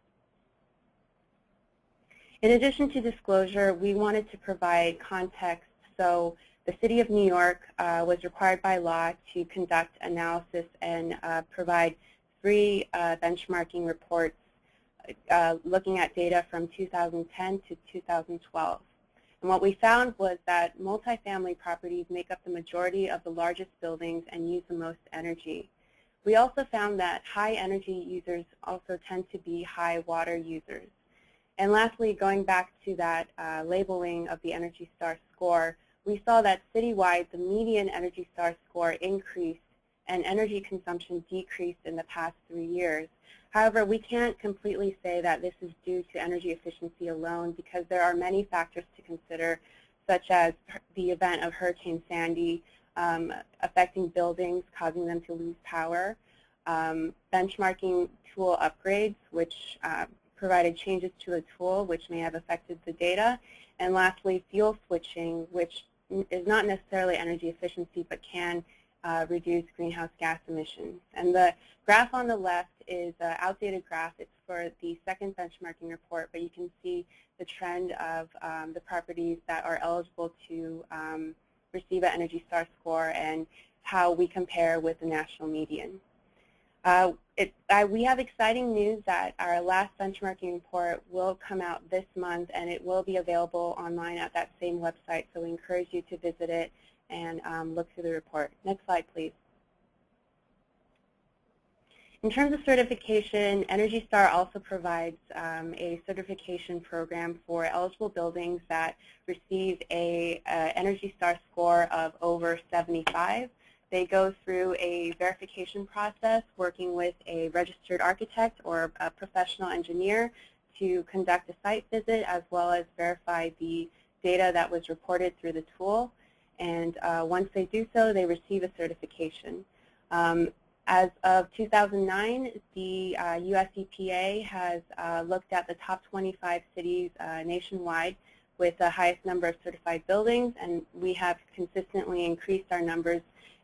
In addition to disclosure, we wanted to provide context. So the City of New York was required by law to conduct analysis and provide 3 benchmarking reports looking at data from 2010 to 2012. And what we found was that multifamily properties make up the majority of the largest buildings and use the most energy. We also found that high energy users also tend to be high water users. And lastly, going back to that labeling of the Energy Star score, we saw that citywide the median Energy Star score increased and energy consumption decreased in the past 3 years. However, we can't completely say that this is due to energy efficiency alone because there are many factors to consider, such as the event of Hurricane Sandy affecting buildings, causing them to lose power, benchmarking tool upgrades, which provided changes to the tool, which may have affected the data, and lastly, fuel switching, which is not necessarily energy efficiency, but can reduce greenhouse gas emissions. And the graph on the left is an outdated graph. It's for the second benchmarking report, but you can see the trend of the properties that are eligible to receive an Energy Star score and how we compare with the national median. We have exciting news that our last benchmarking report will come out this month, and it will be available online at that same website, so we encourage you to visit it and look through the report. Next slide, please. In terms of certification, Energy Star also provides a certification program for eligible buildings that receive a Energy Star score of over 75. They go through a verification process working with a registered architect or a professional engineer to conduct a site visit as well as verify the data that was reported through the tool. And once they do so, they receive a certification. As of 2009, the US EPA has looked at the top 25 cities nationwide with the highest number of certified buildings, and we have consistently increased our numbers,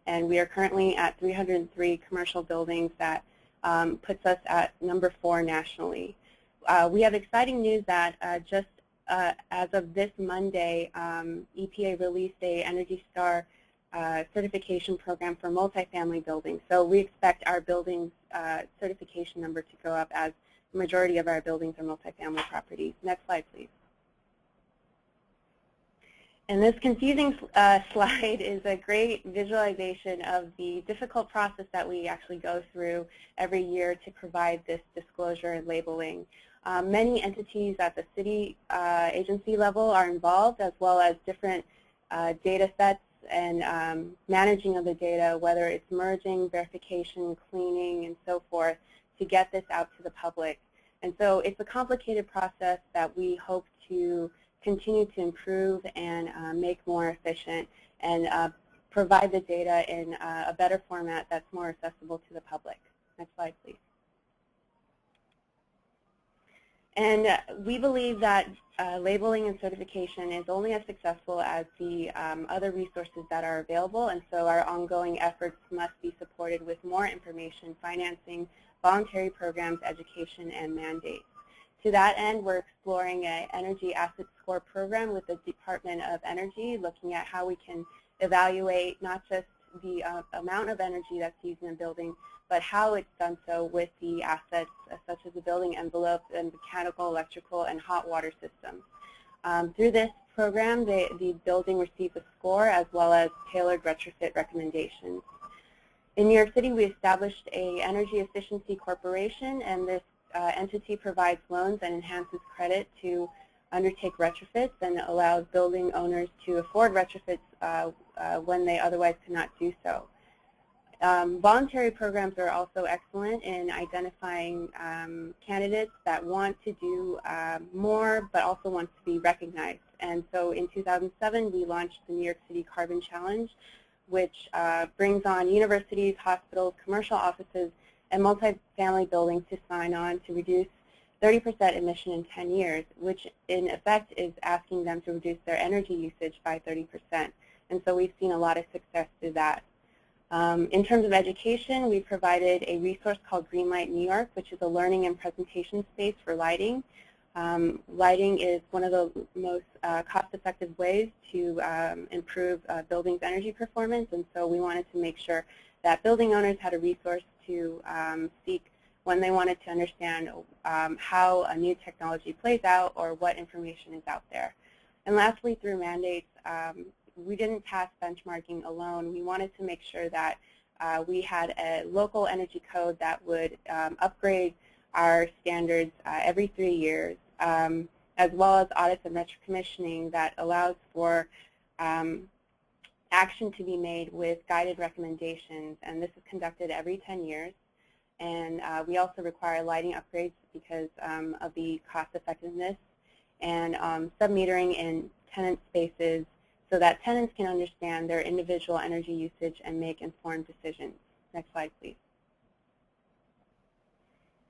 and we are currently at 303 commercial buildings. That puts us at number 4 nationally. We have exciting news that just as of this Monday, EPA released a Energy Star certification program for multifamily buildings. So we expect our buildings certification number to go up as the majority of our buildings are multifamily properties. Next slide, please. And this confusing slide is a great visualization of the difficult process that we actually go through every year to provide this disclosure and labeling. Many entities at the city agency level are involved, as well as different data sets and managing of the data, whether it's merging, verification, cleaning, and so forth, to get this out to the public. And so it's a complicated process that we hope to continue to improve and make more efficient and provide the data in a better format that's more accessible to the public. Next slide, please. And we believe that labeling and certification is only as successful as the other resources that are available, and so our ongoing efforts must be supported with more information, financing, voluntary programs, education, and mandates. To that end, we're exploring an energy asset score program with the Department of Energy, looking at how we can evaluate not just the amount of energy that's used in a building, but how it's done so with the assets such as the building envelope and mechanical, electrical, and hot water systems. Through this program, the building receives a score as well as tailored retrofit recommendations. In New York City, we established an energy efficiency corporation, and this entity provides loans and enhances credit to undertake retrofits and allows building owners to afford retrofits when they otherwise could not do so. Voluntary programs are also excellent in identifying candidates that want to do more but also want to be recognized. And so in 2007, we launched the New York City Carbon Challenge, which brings on universities, hospitals, commercial offices, and multifamily buildings to sign on to reduce 30% emission in 10 years, which in effect is asking them to reduce their energy usage by 30%. And so we've seen a lot of success through that. In terms of education, we provided a resource called Greenlight New York, which is a learning and presentation space for lighting. Lighting is one of the most cost-effective ways to improve buildings' energy performance, and so we wanted to make sure that building owners had a resource to seek when they wanted to understand how a new technology plays out or what information is out there. And lastly, through mandates, we didn't pass benchmarking alone. We wanted to make sure that we had a local energy code that would upgrade our standards every 3 years, as well as audits and retrocommissioning that allows for action to be made with guided recommendations, and this is conducted every 10 years. And we also require lighting upgrades because of the cost effectiveness, and sub-metering in tenant spaces so that tenants can understand their individual energy usage and make informed decisions. Next slide, please.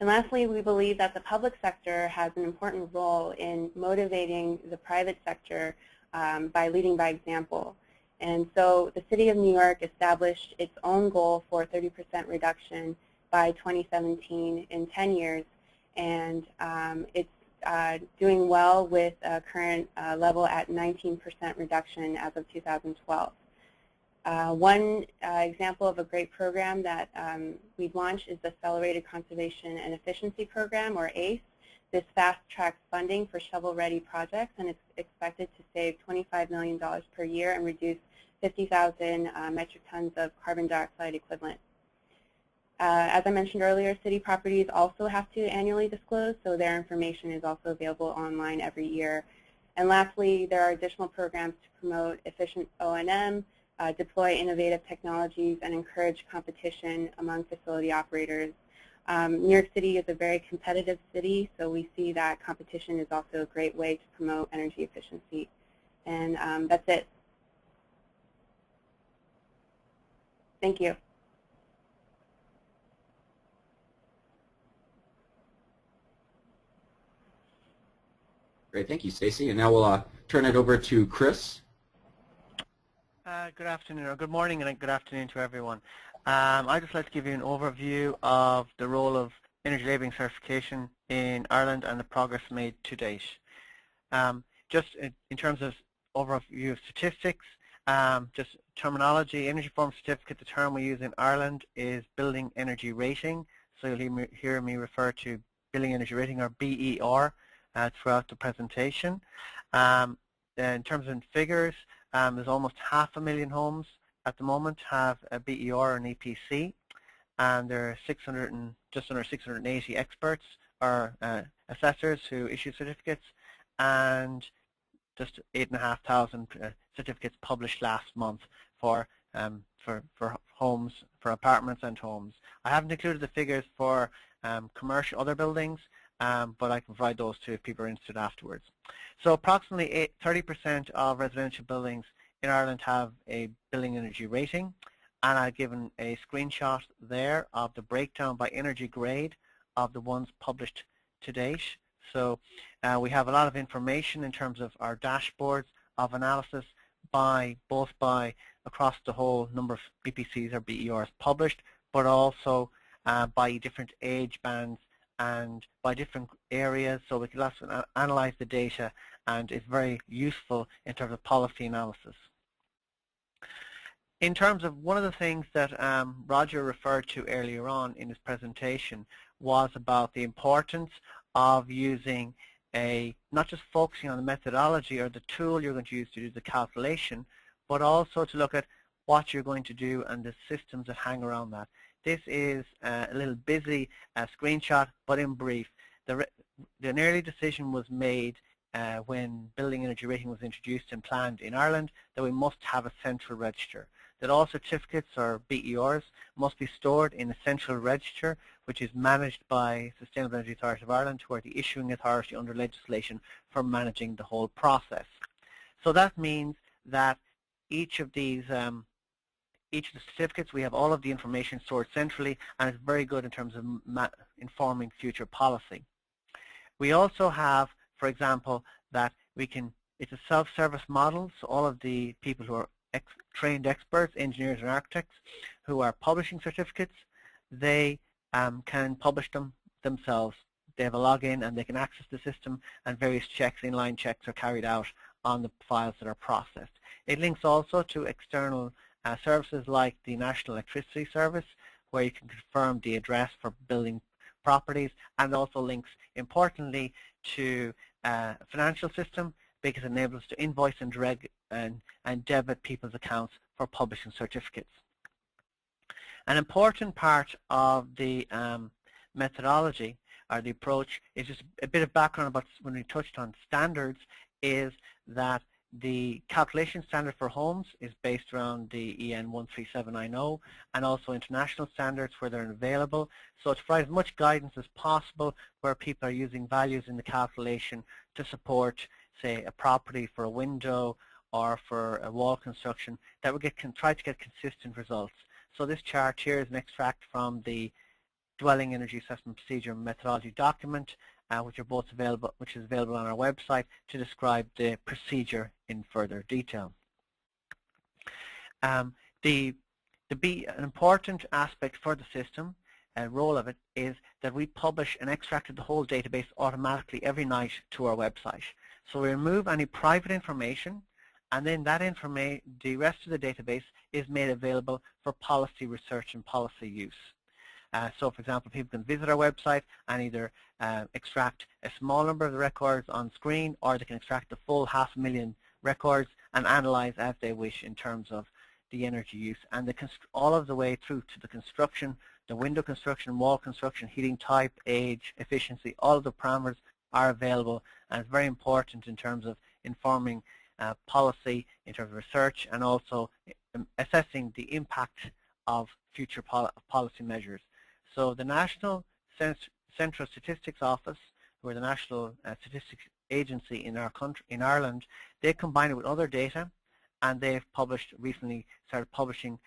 And lastly, we believe that the public sector has an important role in motivating the private sector by leading by example. And so the City of New York established its own goal for 30% reduction by 2017 in 10 years, and it's doing well with a current level at 19% reduction as of 2012. One example of a great program that we've launched is the Accelerated Conservation and Efficiency Program, or ACE. This fast-tracks funding for shovel-ready projects, and it's expected to save $25 million per year and reduce 50,000 metric tons of carbon dioxide equivalent. As I mentioned earlier, city properties also have to annually disclose, so their information is also available online every year. And lastly, there are additional programs to promote efficient O&M, deploy innovative technologies, and encourage competition among facility operators. New York City is a very competitive city, so we see that competition is also a great way to promote energy efficiency. And that's it. Thank you. Great, thank you, Stacey. And now we'll turn it over to Chris. Good afternoon, or good morning and good afternoon to everyone. I'd just like to give you an overview of the role of energy labelling certification in Ireland and the progress made to date. Just in terms of overview of statistics, just terminology, energy performance certificate, the term we use in Ireland is building energy rating. So you'll hear me refer to building energy rating, or BER, throughout the presentation. In terms of figures, there's almost 500,000 homes at the moment have a BER or an EPC, and there are just under 680 experts or assessors who issue certificates, and just 8,500 certificates published last month for homes, for apartments and homes. I haven't included the figures for commercial other buildings, but I can provide those too if people are interested afterwards. So approximately 30% of residential buildings in Ireland have a building energy rating, and I've given a screenshot there of the breakdown by energy grade of the ones published to date. So we have a lot of information in terms of our dashboards of analysis both by across the whole number of EPCs or BERs published, but also by different age bands and by different areas, so we can also analyze the data, and it's very useful in terms of policy analysis. In terms of one of the things that Roger referred to earlier on in his presentation was about the importance of using not just focusing on the methodology or the tool you're going to use to do the calculation, but also to look at what you're going to do and the systems that hang around that. This is a little busy screenshot, but in brief, the early decision was made when building energy rating was introduced and planned in Ireland that we must have a central register, that all certificates or BERs must be stored in a central register which is managed by Sustainable Energy Authority of Ireland, who are the issuing authority under legislation for managing the whole process. So that means that each of the certificates, we have all of the information stored centrally, and it's very good in terms of informing future policy. We also have, for example, that it's a self-service model, so all of the people who are trained experts, engineers and architects, who are publishing certificates, they can publish them themselves. They have a login and they can access the system, and various checks, inline checks, are carried out on the files that are processed. It links also to external services like the National Electricity Service, where you can confirm the address for building properties, and also links, importantly, to a financial system, because it enables us to invoice and debit people's accounts for publishing certificates. An important part of the methodology or the approach is just a bit of background about when we touched on standards, is that the calculation standard for homes is based around the EN 13790 and also international standards where they're available. So to provide as much guidance as possible where people are using values in the calculation to support, say, a property for a window or for a wall construction, that we try to get consistent results. So this chart here is an extract from the Dwelling Energy Assessment Procedure and Methodology document, which is available on our website to describe the procedure in further detail. An important aspect for the system, role of it, is that we publish an extract of the whole database automatically every night to our website. So we remove any private information, and then that the rest of the database is made available for policy research and policy use. So, for example, people can visit our website and either extract a small number of the records on screen, or they can extract the full 500,000 records and analyze as they wish in terms of the energy use, and all of the way through to the construction, the window construction, wall construction, heating type, age, efficiency. All of the parameters are available, and it's very important in terms of informing policy, in terms of research, and also assessing the impact of future policy measures. So the National Central Statistics Office, who are the national statistics agency in our country, in Ireland, they combine it with other data, and they've recently started publishing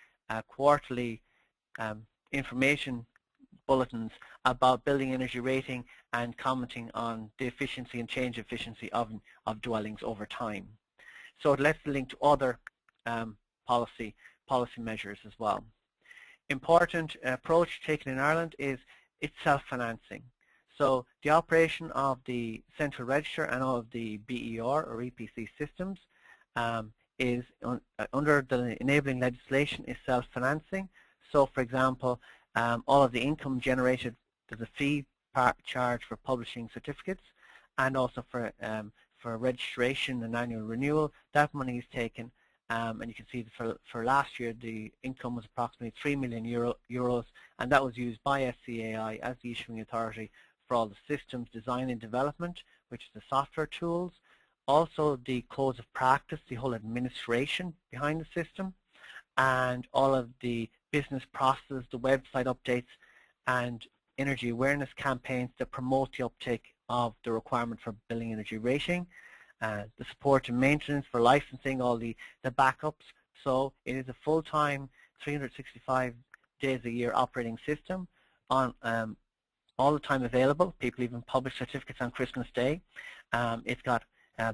quarterly information bulletins about building energy rating and commenting on the efficiency and change efficiency of dwellings over time. So it lets the link to other policy measures as well. Important approach taken in Ireland is it's self-financing. So the operation of the central register and all of the BER or EPC systems is under the enabling legislation is self-financing. So for example, all of the income generated, there's a fee charge for publishing certificates, and also for registration and annual renewal. That money is taken. And you can see for last year the income was approximately €3 million, and that was used by SCAI as the issuing authority for all the systems design and development, which is the software tools, also the codes of practice, the whole administration behind the system, and all of the business processes, the website updates, and energy awareness campaigns that promote the uptake of the requirement for building energy rating. The support and maintenance for licensing, all the backups. So it is a full-time, 365 days a year operating system, on all the time available. People even publish certificates on Christmas Day. It's got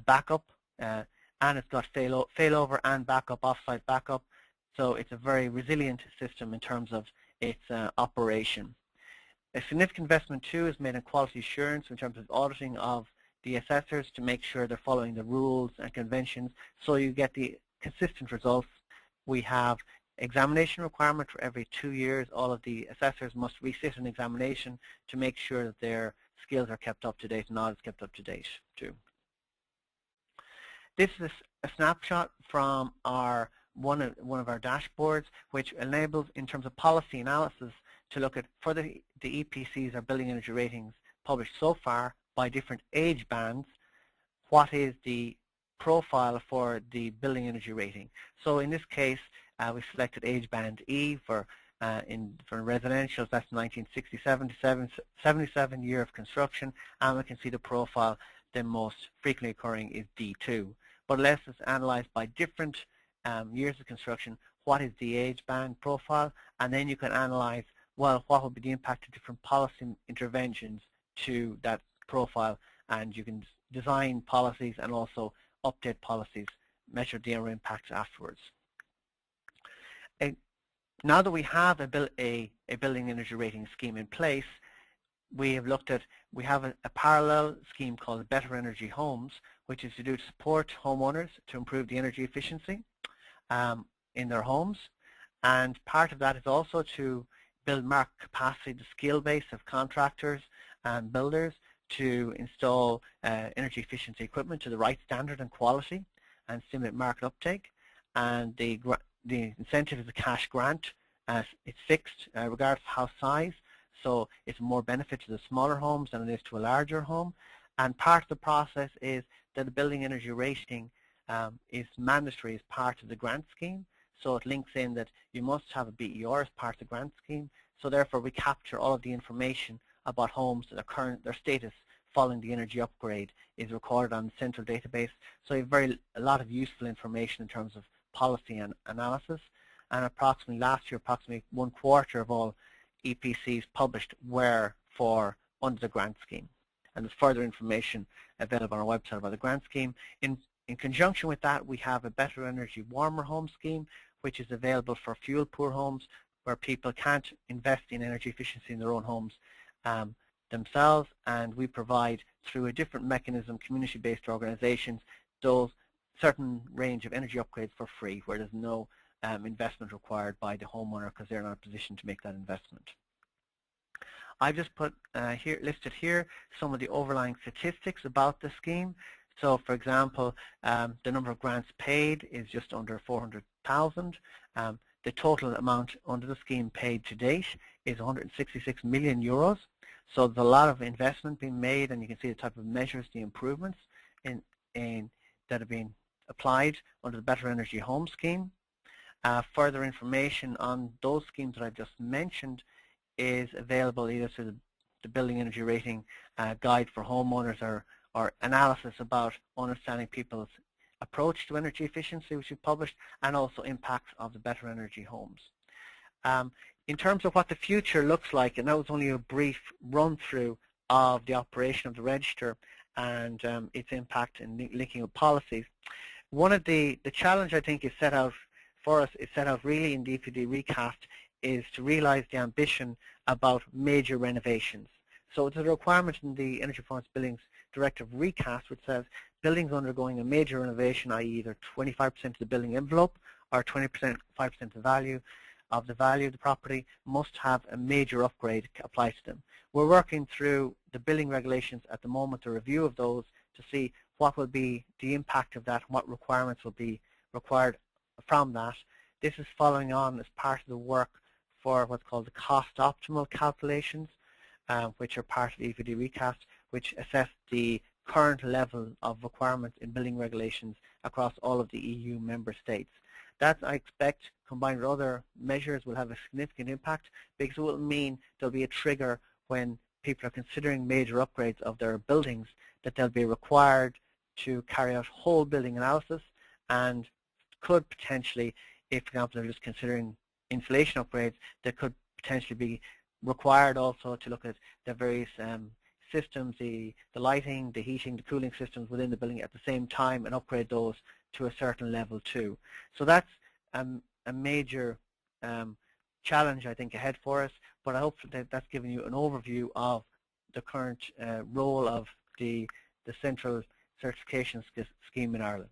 backup, and it's got failover and backup, offsite backup. So it's a very resilient system in terms of its operation. A significant investment too is made in quality assurance in terms of auditing of the assessors to make sure they're following the rules and conventions, so you get the consistent results. We have examination requirement for every 2 years. All of the assessors must resit an examination to make sure that their skills are kept up to date and audits kept up to date too. This is a snapshot from one of our dashboards, which enables, in terms of policy analysis, to look at, for the EPCs or building energy ratings published so far by different age bands, what is the profile for the building energy rating. So in this case, we selected age band E for residential. That's 1967 to 77 year of construction, and we can see the profile. The most frequently occurring is D2. But let's just analyze by different years of construction, what is the age band profile, and then you can analyze, well, what will be the impact of different policy interventions to that profile, and you can design policies and also update policies, measure their impacts afterwards. Now that we have a building energy rating scheme in place, we have a parallel scheme called Better Energy Homes, which is to support homeowners to improve the energy efficiency in their homes, and part of that is also to build market capacity, the skill base of contractors and builders to install energy efficiency equipment to the right standard and quality and stimulate market uptake. And the incentive is a cash grant. It's fixed regardless of house size. So it's more benefit to the smaller homes than it is to a larger home. And part of the process is that the building energy rating is mandatory as part of the grant scheme. So it links in that you must have a BER as part of the grant scheme. So therefore we capture all of the information about homes that are their status following the energy upgrade is recorded on the central database. So you have a lot of useful information in terms of policy and analysis. And approximately last year, approximately 1/4 of all EPCs published were under the grant scheme. And there's further information available on our website about the grant scheme. In conjunction with that, we have a better energy warmer home scheme, which is available for fuel poor homes where people can't invest in energy efficiency in their own homes themselves, and we provide through a different mechanism, community-based organizations, those certain range of energy upgrades for free where there's no investment required by the homeowner because they're not in a position to make that investment. I've just put listed here some of the overlying statistics about the scheme. So for example, the number of grants paid is just under 400,000. The total amount under the scheme paid to date is 166 million euros. So there's a lot of investment being made, and you can see the type of measures, the improvements that have been applied under the Better Energy Home Scheme. Further information on those schemes that I've just mentioned is available either through the Building Energy Rating Guide for Homeowners or analysis about understanding people's approach to energy efficiency, which we published, and also impacts of the Better Energy Homes. In terms of what the future looks like, and that was only a brief run-through of the operation of the register and its impact in linking with policies, one of the challenge I think is set out for us, is set out really in the EPD recast, is to realize the ambition about major renovations. So there's a requirement in the Energy Performance Buildings Directive recast which says buildings undergoing a major renovation, i.e. either 25% of the building envelope or 5% of the value of the property, must have a major upgrade applied to them. We're working through the building regulations at the moment, a review of those to see what will be the impact of that, what requirements will be required from that. This is following on as part of the work for what's called the cost optimal calculations, which are part of the EPD recast, which assess the current level of requirements in building regulations across all of the EU member states. That, I expect, combined with other measures, will have a significant impact because it will mean there'll be a trigger when people are considering major upgrades of their buildings, that they'll be required to carry out whole building analysis, and could potentially, if for example they're just considering insulation upgrades, they could potentially be required also to look at the various systems, the lighting, the heating, the cooling systems within the building at the same time, and upgrade those to a certain level too. So that's a major challenge, I think, ahead for us, but I hope that that's given you an overview of the current role of the central certification scheme in Ireland.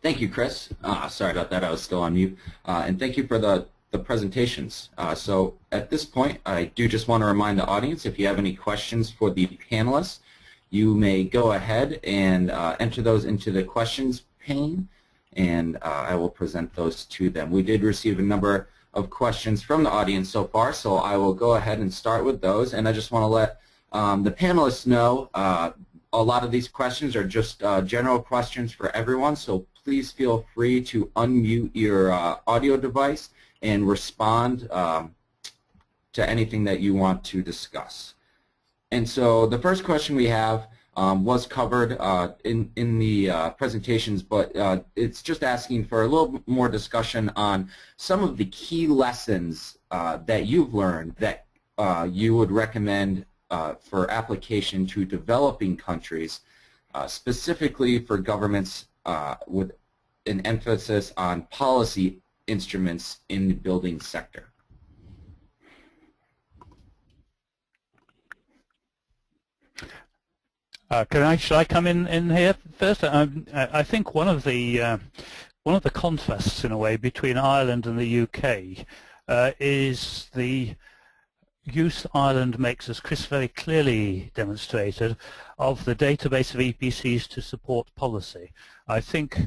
Thank you, Chris. Sorry about that, I was still on mute. And thank you for the presentations. So at this point, I do just want to remind the audience, if you have any questions for the panelists, you may go ahead and enter those into the questions pane, and I will present those to them. We did receive a number of questions from the audience so far, so I will go ahead and start with those. And I just want to let the panelists know a lot of these questions are just general questions for everyone, so please feel free to unmute your audio device and respond to anything that you want to discuss. And so the first question we have was covered in the presentations, but it's just asking for a little more discussion on some of the key lessons that you've learned that you would recommend for application to developing countries, specifically for governments with an emphasis on policy instruments in the building sector. Should I come in here first? I think one of the one of the contrasts in a way between Ireland and the UK is the use Ireland makes, as Chris very clearly demonstrated, of the database of EPCs to support policy. I think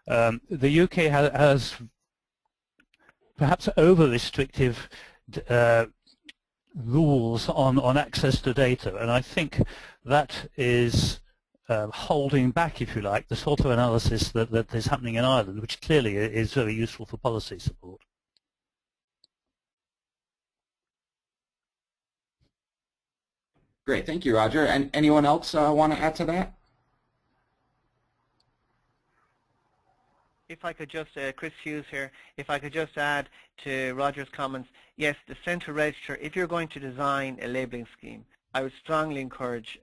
the UK has perhaps over-restrictive rules on access to data, and I think that is holding back, if you like, the sort of analysis that is happening in Ireland, which clearly is very useful for policy support. Great, thank you, Roger. And anyone else want to add to that? If I could just, Chris Hughes here, if I could just add to Roger's comments, yes, the central register, if you're going to design a labelling scheme, I would strongly encourage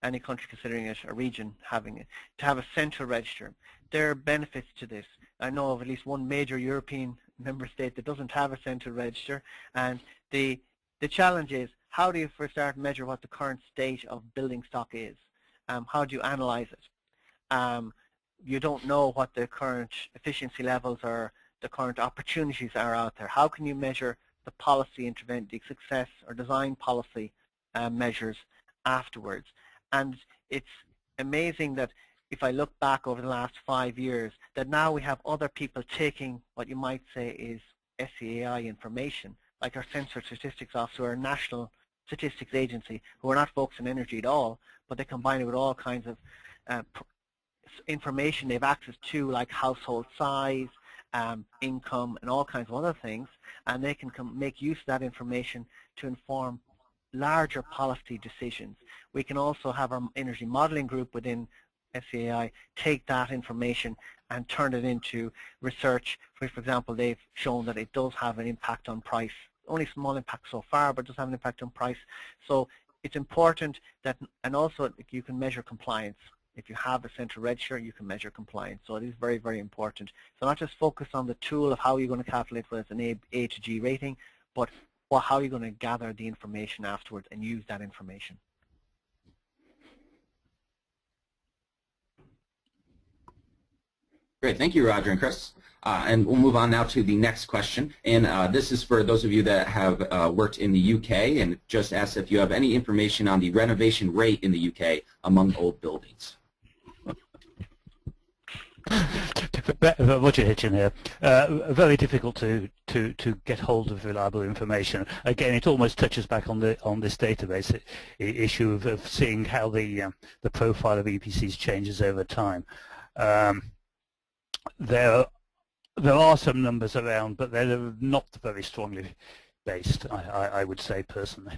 any country considering it, a region having it, to have a central register. There are benefits to this. I know of at least one major European member state that doesn't have a central register, and the challenge is, how do you for a start measure what the current state of building stock is? How do you analyze it? You don't know what the current efficiency levels or the current opportunities are out there. How can you measure the policy intervention, the success or design policy measures afterwards? And it's amazing that if I look back over the last 5 years, that now we have other people taking what you might say is SEAI information, like our Sensor Statistics Office, or our National Statistics Agency, who are not focused on energy at all, but they combine it with all kinds of information they have access to, like household size, income, and all kinds of other things, and they can make use of that information to inform larger policy decisions. We can also have our energy modeling group within SEAI take that information and turn it into research. For example, they've shown that it does have an impact on price. Only small impact so far, but does have an impact on price. So it's important that, and also you can measure compliance. If you have a central register, you can measure compliance. So it is very, very important. So not just focus on the tool of how you're going to calculate whether it's an A to G rating, but how you're going to gather the information afterwards and use that information. Great, thank you, Roger and Chris. And we'll move on now to the next question. And this is for those of you that have worked in the UK, and just asks if you have any information on the renovation rate in the UK among old buildings. Roger Hitchin here. Very difficult to get hold of reliable information. Again, it almost touches back on this database issue of seeing how the profile of EPCs changes over time. There are some numbers around, but they're not very strongly based, I would say personally.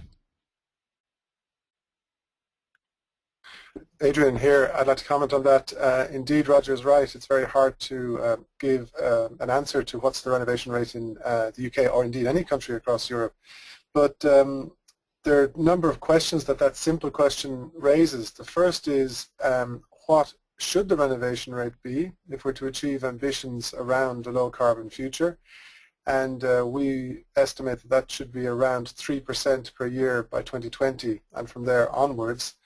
Adrian here, I'd like to comment on that. Indeed, Roger is right. It's very hard to give an answer to what's the renovation rate in the UK or indeed any country across Europe. But there are a number of questions that simple question raises. The first is, what should the renovation rate be if we're to achieve ambitions around a low-carbon future? And we estimate that should be around 3% per year by 2020 and from there onwards.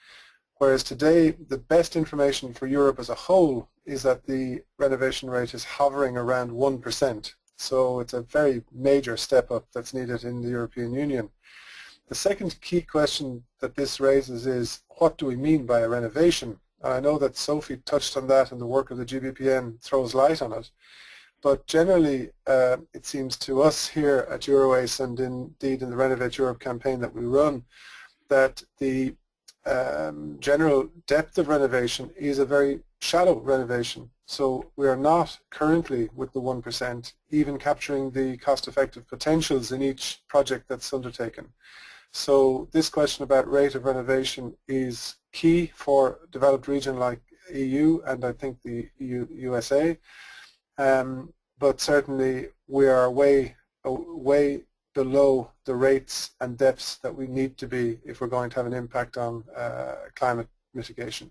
Whereas today, the best information for Europe as a whole is that the renovation rate is hovering around 1%. So it's a very major step up that's needed in the European Union. The second key question that this raises is, what do we mean by a renovation? I know that Sophie touched on that, and the work of the GBPN throws light on it. But generally, it seems to us here at EuroAce, and indeed in the Renovate Europe campaign that we run, that the general depth of renovation is a very shallow renovation. So we are not currently, with the 1%, even capturing the cost-effective potentials in each project that's undertaken. So this question about rate of renovation is key for a developed region like EU and I think the USA. But certainly we are way below the rates and depths that we need to be if we're going to have an impact on climate mitigation.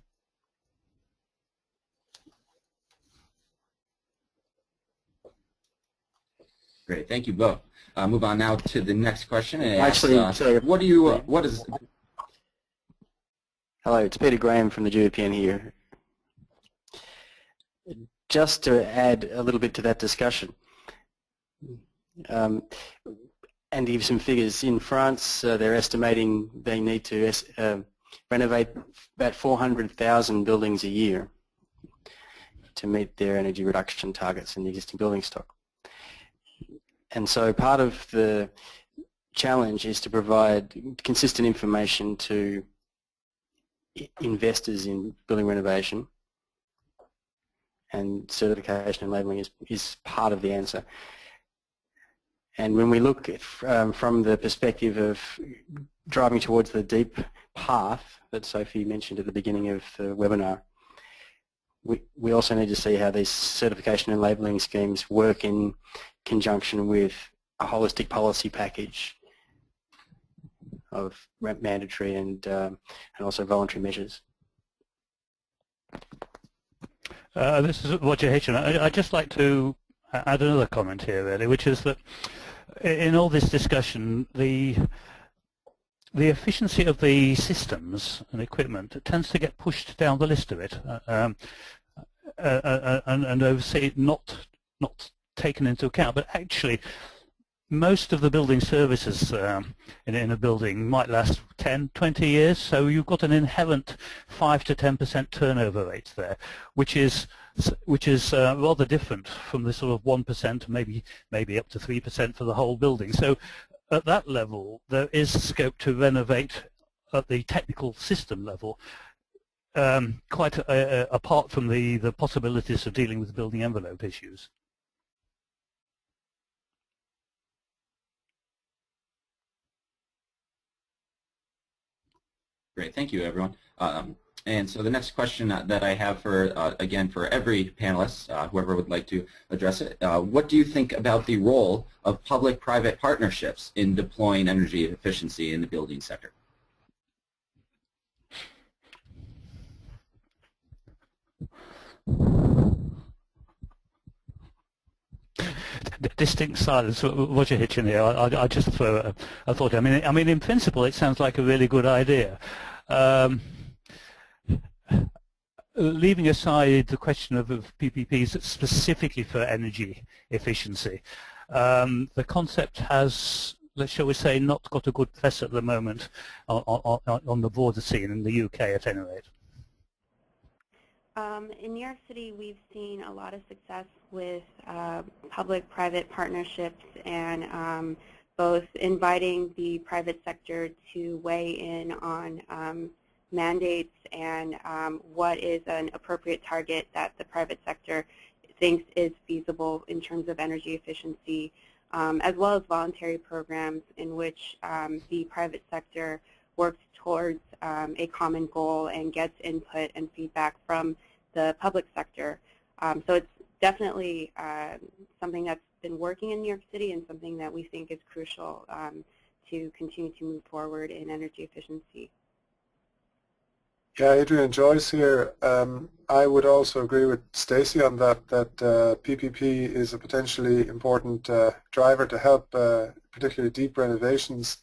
Great, thank you both. Move on now to the next question. And Actually, sorry. What is? Hello, it's Peter Graham from the GBPN here. just to add a little bit to that discussion, and give some figures, in France they're estimating they need to renovate about 400,000 buildings a year to meet their energy reduction targets in the existing building stock. And so part of the challenge is to provide consistent information to investors in building renovation, and certification and labelling is part of the answer. And when we look at, from the perspective of driving towards the deep path that Sophie mentioned at the beginning of the webinar, we also need to see how these certification and labelling schemes work in conjunction with a holistic policy package of mandatory and also voluntary measures. This is Roger Hitchin. I'd just like to add another comment here, really, which is that in all this discussion, the efficiency of the systems and equipment tends to get pushed down the list of it, and overseen, not taken into account. But actually, most of the building services in a building might last 10, 20 years, so you've got an inherent 5 to 10% turnover rate there, which is rather different from the sort of 1%, maybe up to 3% for the whole building. So at that level, there is scope to renovate at the technical system level, quite apart from the possibilities of dealing with building envelope issues. Great, thank you, everyone. And so the next question that I have for, again, for every panelist, whoever would like to address it, what do you think about the role of public-private partnerships in deploying energy efficiency in the building sector? Distinct silence. Roger Hitchin here. I just throw a thought. I mean, in principle, it sounds like a really good idea. Leaving aside the question of PPPs specifically for energy efficiency, the concept has, shall we say, not got a good press at the moment on the broader scene in the UK, at any rate. In New York City, we've seen a lot of success with public-private partnerships and both inviting the private sector to weigh in on mandates and what is an appropriate target that the private sector thinks is feasible in terms of energy efficiency, as well as voluntary programs in which the private sector works towards a common goal and gets input and feedback from the public sector. So it's definitely something that's been working in New York City and something that we think is crucial to continue to move forward in energy efficiency. Yeah, Adrian Joyce here. I would also agree with Stacey on that PPP is a potentially important driver to help particularly deep renovations.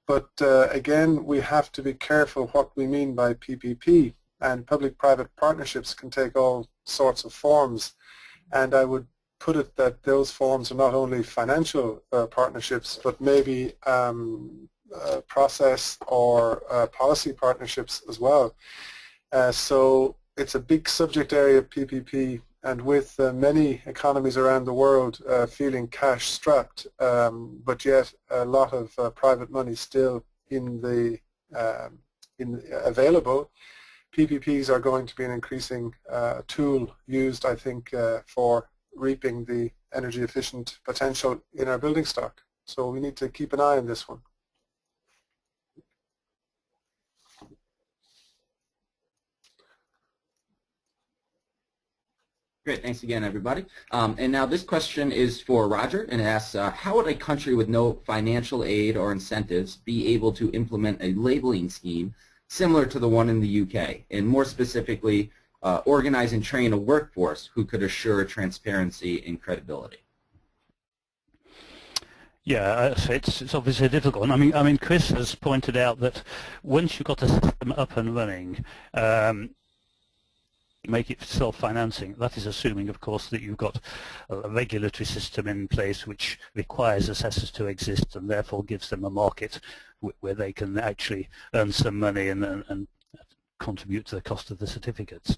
But again, we have to be careful what we mean by PPP, and public-private partnerships can take all sorts of forms. And I would put it that those forms are not only financial partnerships, but maybe process or policy partnerships as well. So it's a big subject area, PPP, and with many economies around the world feeling cash strapped, but yet a lot of private money still available, PPPs are going to be an increasing tool used, I think, for reaping the energy efficient potential in our building stock. So we need to keep an eye on this one. Great, thanks again, everybody. And now this question is for Roger, and it asks, how would a country with no financial aid or incentives be able to implement a labeling scheme similar to the one in the UK, and more specifically, organize and train a workforce who could assure transparency and credibility? Yeah, it's obviously difficult. I mean, Chris has pointed out that once you've got a system up and running, make it self-financing. That is assuming, of course, that you've got a regulatory system in place which requires assessors to exist and therefore gives them a market where they can actually earn some money and contribute to the cost of the certificates.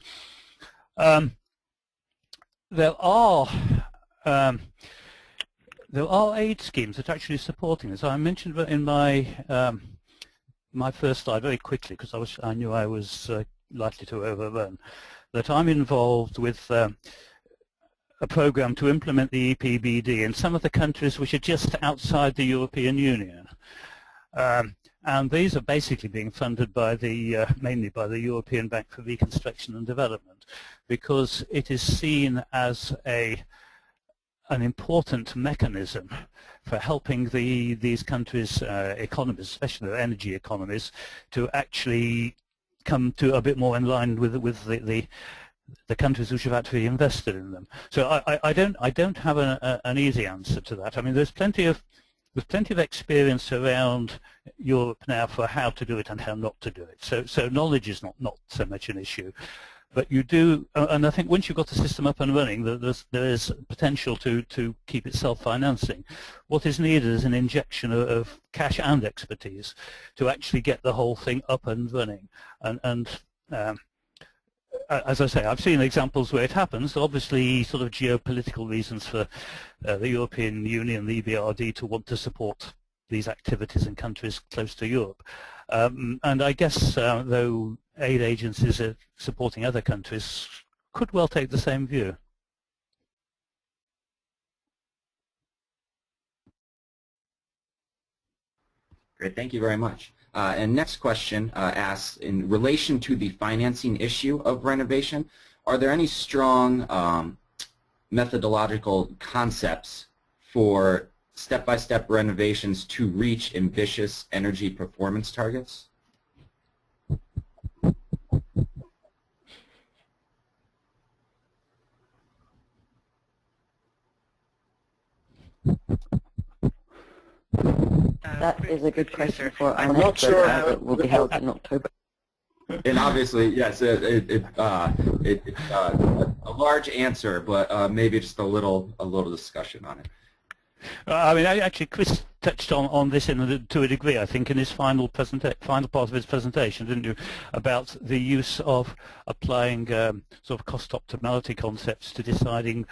There are aid schemes that are actually supporting this. I mentioned in my my first slide very quickly because I knew I was likely to overrun, that I'm involved with a program to implement the EPBD in some of the countries which are just outside the European Union. And these are basically being funded by the mainly by the European Bank for Reconstruction and Development, because it is seen as an important mechanism for helping these countries' economies, especially their energy economies, to actually come to a bit more in line with the countries which have actually invested in them. So I don't have an easy answer to that. I mean, there's plenty of experience around Europe now for how to do it and how not to do it. So knowledge is not so much an issue. But you do, and I think once you've got the system up and running, there is potential to keep it self-financing. What is needed is an injection of cash and expertise to actually get the whole thing up and running. And as I say, I've seen examples where it happens. Obviously, sort of geopolitical reasons for the European Union, the EBRD, to want to support these activities in countries close to Europe. And I guess, though aid agencies are supporting other countries, could well take the same view. Great, thank you very much. And next question asks, in relation to the financing issue of renovation, are there any strong methodological concepts for step-by-step renovations to reach ambitious energy performance targets? That is a good question for our I'm next not sure webinar that will be held in October. And obviously, yes, it's a large answer, but maybe just a little discussion on it. I mean, actually, Chris touched on this to a degree, I think, in his final part of his presentation, didn't you, about the use of applying sort of cost optimality concepts to deciding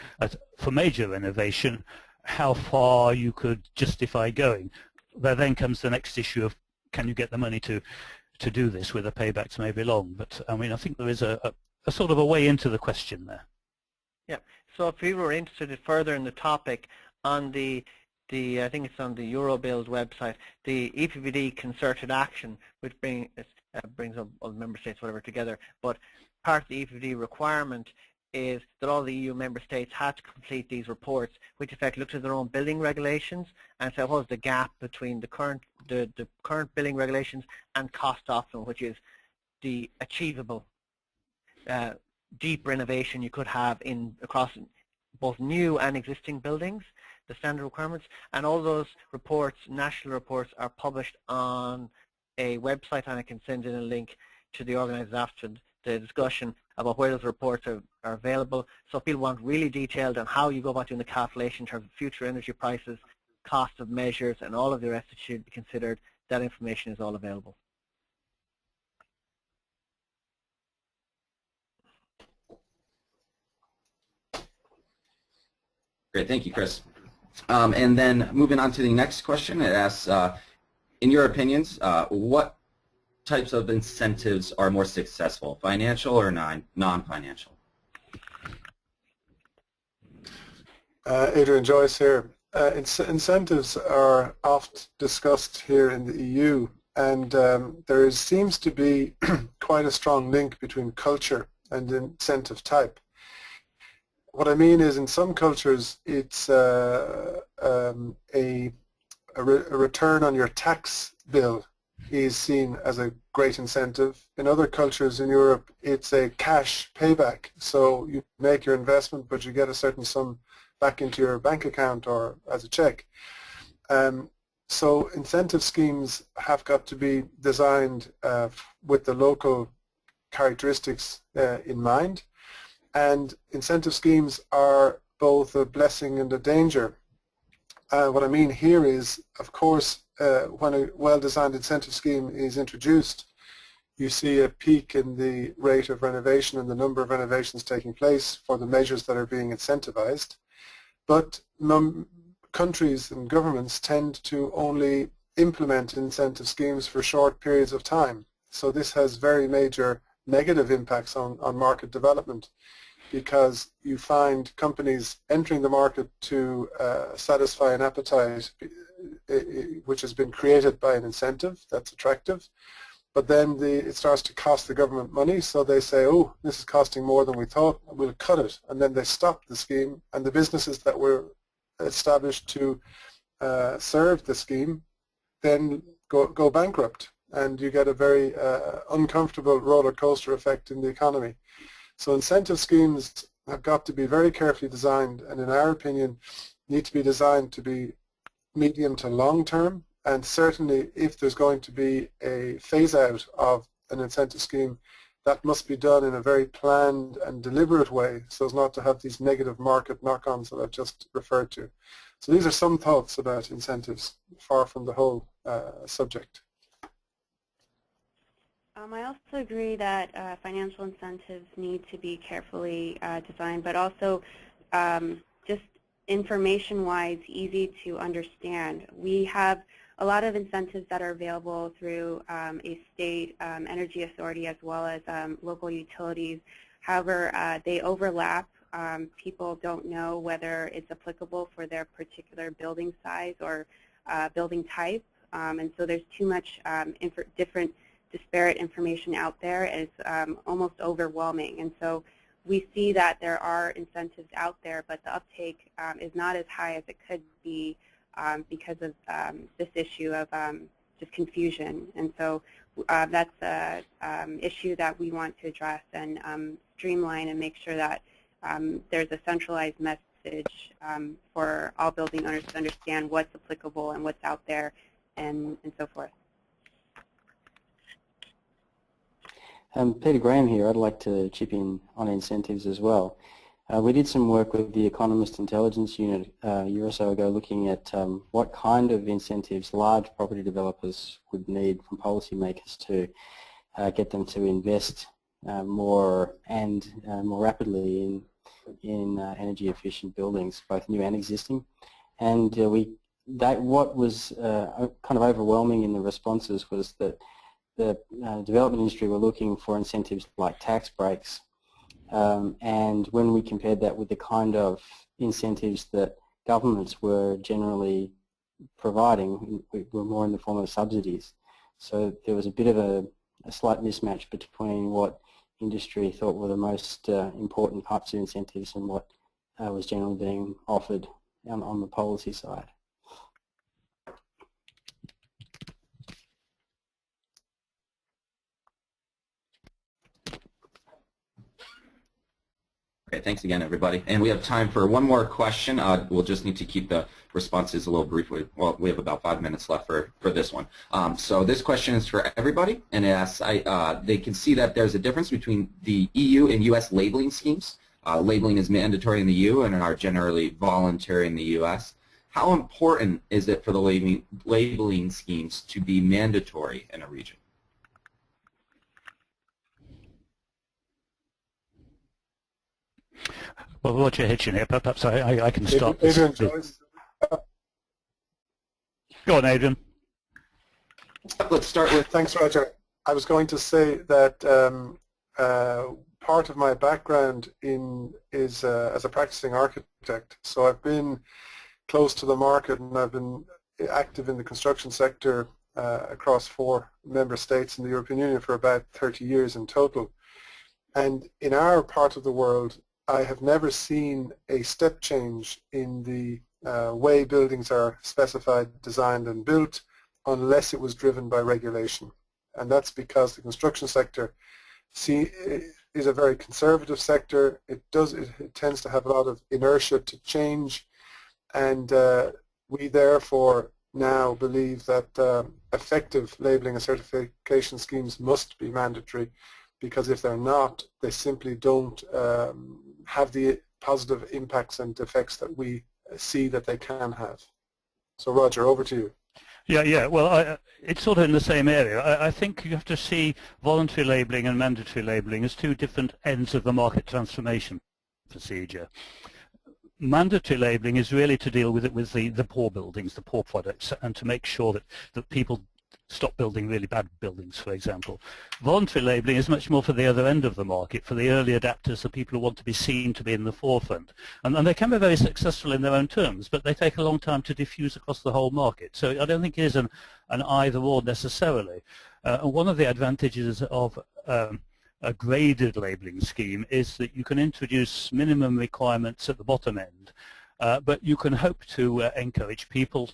for major renovation how far you could justify going. There then comes the next issue of, can you get the money to do this, where the paybacks may be long. But I mean, I think there is a sort of a way into the question there. Yeah. So if people were interested further in the topic, on the I think it's on the Eurobuild website, the EPBD concerted action, which brings up all the member states, whatever, together. But part of the EPBD requirement is that all the EU member states had to complete these reports, which in fact looked at their own building regulations and said what was the gap between the current building regulations and cost optimum, which is the achievable deep renovation you could have across both new and existing buildings, the standard requirements. And all those reports, national reports, are published on a website, and I can send in a link to the organisers after the discussion about where those reports are available. So if people want really detailed on how you go about doing the calculation in terms of future energy prices, cost of measures, and all of the rest that should be considered, that information is all available. Great, thank you, Chris. And then moving on to the next question, it asks, in your opinions, what types of incentives are more successful, financial or non-financial? Adrian Joyce here. Incentives are oft discussed here in the EU, and there seems to be quite a strong link between culture and incentive type. What I mean is, in some cultures, it's a return on your tax bill is seen as a great incentive. In other cultures in Europe, it's a cash payback. So you make your investment, but you get a certain sum back into your bank account or as a check. So incentive schemes have got to be designed with the local characteristics in mind. And incentive schemes are both a blessing and a danger. What I mean here is, of course, when a well-designed incentive scheme is introduced, you see a peak in the rate of renovation and the number of renovations taking place for the measures that are being incentivized. But countries and governments tend to only implement incentive schemes for short periods of time. So this has very major negative impacts on market development, because you find companies entering the market to satisfy an appetite which has been created by an incentive that's attractive, but then it starts to cost the government money, so they say, oh, this is costing more than we thought, we'll cut it, and then they stop the scheme, and the businesses that were established to serve the scheme then go bankrupt, and you get a very uncomfortable roller coaster effect in the economy. So incentive schemes have got to be very carefully designed, and in our opinion need to be designed to be medium to long term, and certainly if there's going to be a phase out of an incentive scheme, that must be done in a very planned and deliberate way so as not to have these negative market knock-ons that I've just referred to. So these are some thoughts about incentives, far from the whole subject. I also agree that financial incentives need to be carefully designed, but also just information-wise easy to understand. We have a lot of incentives that are available through a state energy authority as well as local utilities. However, they overlap. People don't know whether it's applicable for their particular building size or building type, and so there's too much different disparate information out there, and it's almost overwhelming. And so we see that there are incentives out there, but the uptake is not as high as it could be because of this issue of just confusion. And so that's an issue that we want to address and streamline and make sure that there's a centralized message for all building owners to understand what's applicable and what's out there and so forth. Peter Graham here. I'd like to chip in on incentives as well. We did some work with the Economist Intelligence Unit a year or so ago looking at what kind of incentives large property developers would need from policymakers to get them to invest more and more rapidly in energy efficient buildings, both new and existing. And what was kind of overwhelming in the responses was that the development industry were looking for incentives like tax breaks, and when we compared that with the kind of incentives that governments were generally providing, were more in the form of subsidies. So there was a bit of a slight mismatch between what industry thought were the most important types of incentives and what was generally being offered on the policy side. Okay, thanks again, everybody. And we have time for one more question. We'll just need to keep the responses a little brief. Well, we have about 5 minutes left for this one. So this question is for everybody, and it asks, they can see that there's a difference between the EU and US labeling schemes. Labeling is mandatory in the EU and are generally voluntary in the US. How important is it for the labeling schemes to be mandatory in a region? Well, Roger Hitchin here. Perhaps I can start this. Adrian Joyce. Go on, Adrian. Let's start with... Thanks, Roger. I was going to say that part of my background is as a practicing architect. So I've been close to the market, and I've been active in the construction sector across 4 member states in the European Union for about 30 years in total. And in our part of the world, I have never seen a step change in the way buildings are specified, designed and built unless it was driven by regulation. And that's because the construction sector is a very conservative sector. It tends to have a lot of inertia to change, and we therefore now believe that effective labeling and certification schemes must be mandatory, because if they're not, they simply don't have the positive impacts and effects that we see that they can have. So Roger, over to you. Yeah. Well, it's sort of in the same area. I think you have to see voluntary labelling and mandatory labelling as two different ends of the market transformation procedure. Mandatory labelling is really to deal with it with the poor buildings, the poor products, and to make sure that people stop building really bad buildings, for example. Voluntary labelling is much more for the other end of the market, for the early adapters, the people who want to be seen to be in the forefront. And they can be very successful in their own terms, but they take a long time to diffuse across the whole market. So I don't think it is an either-or necessarily. And one of the advantages of a graded labelling scheme is that you can introduce minimum requirements at the bottom end, but you can hope to encourage people,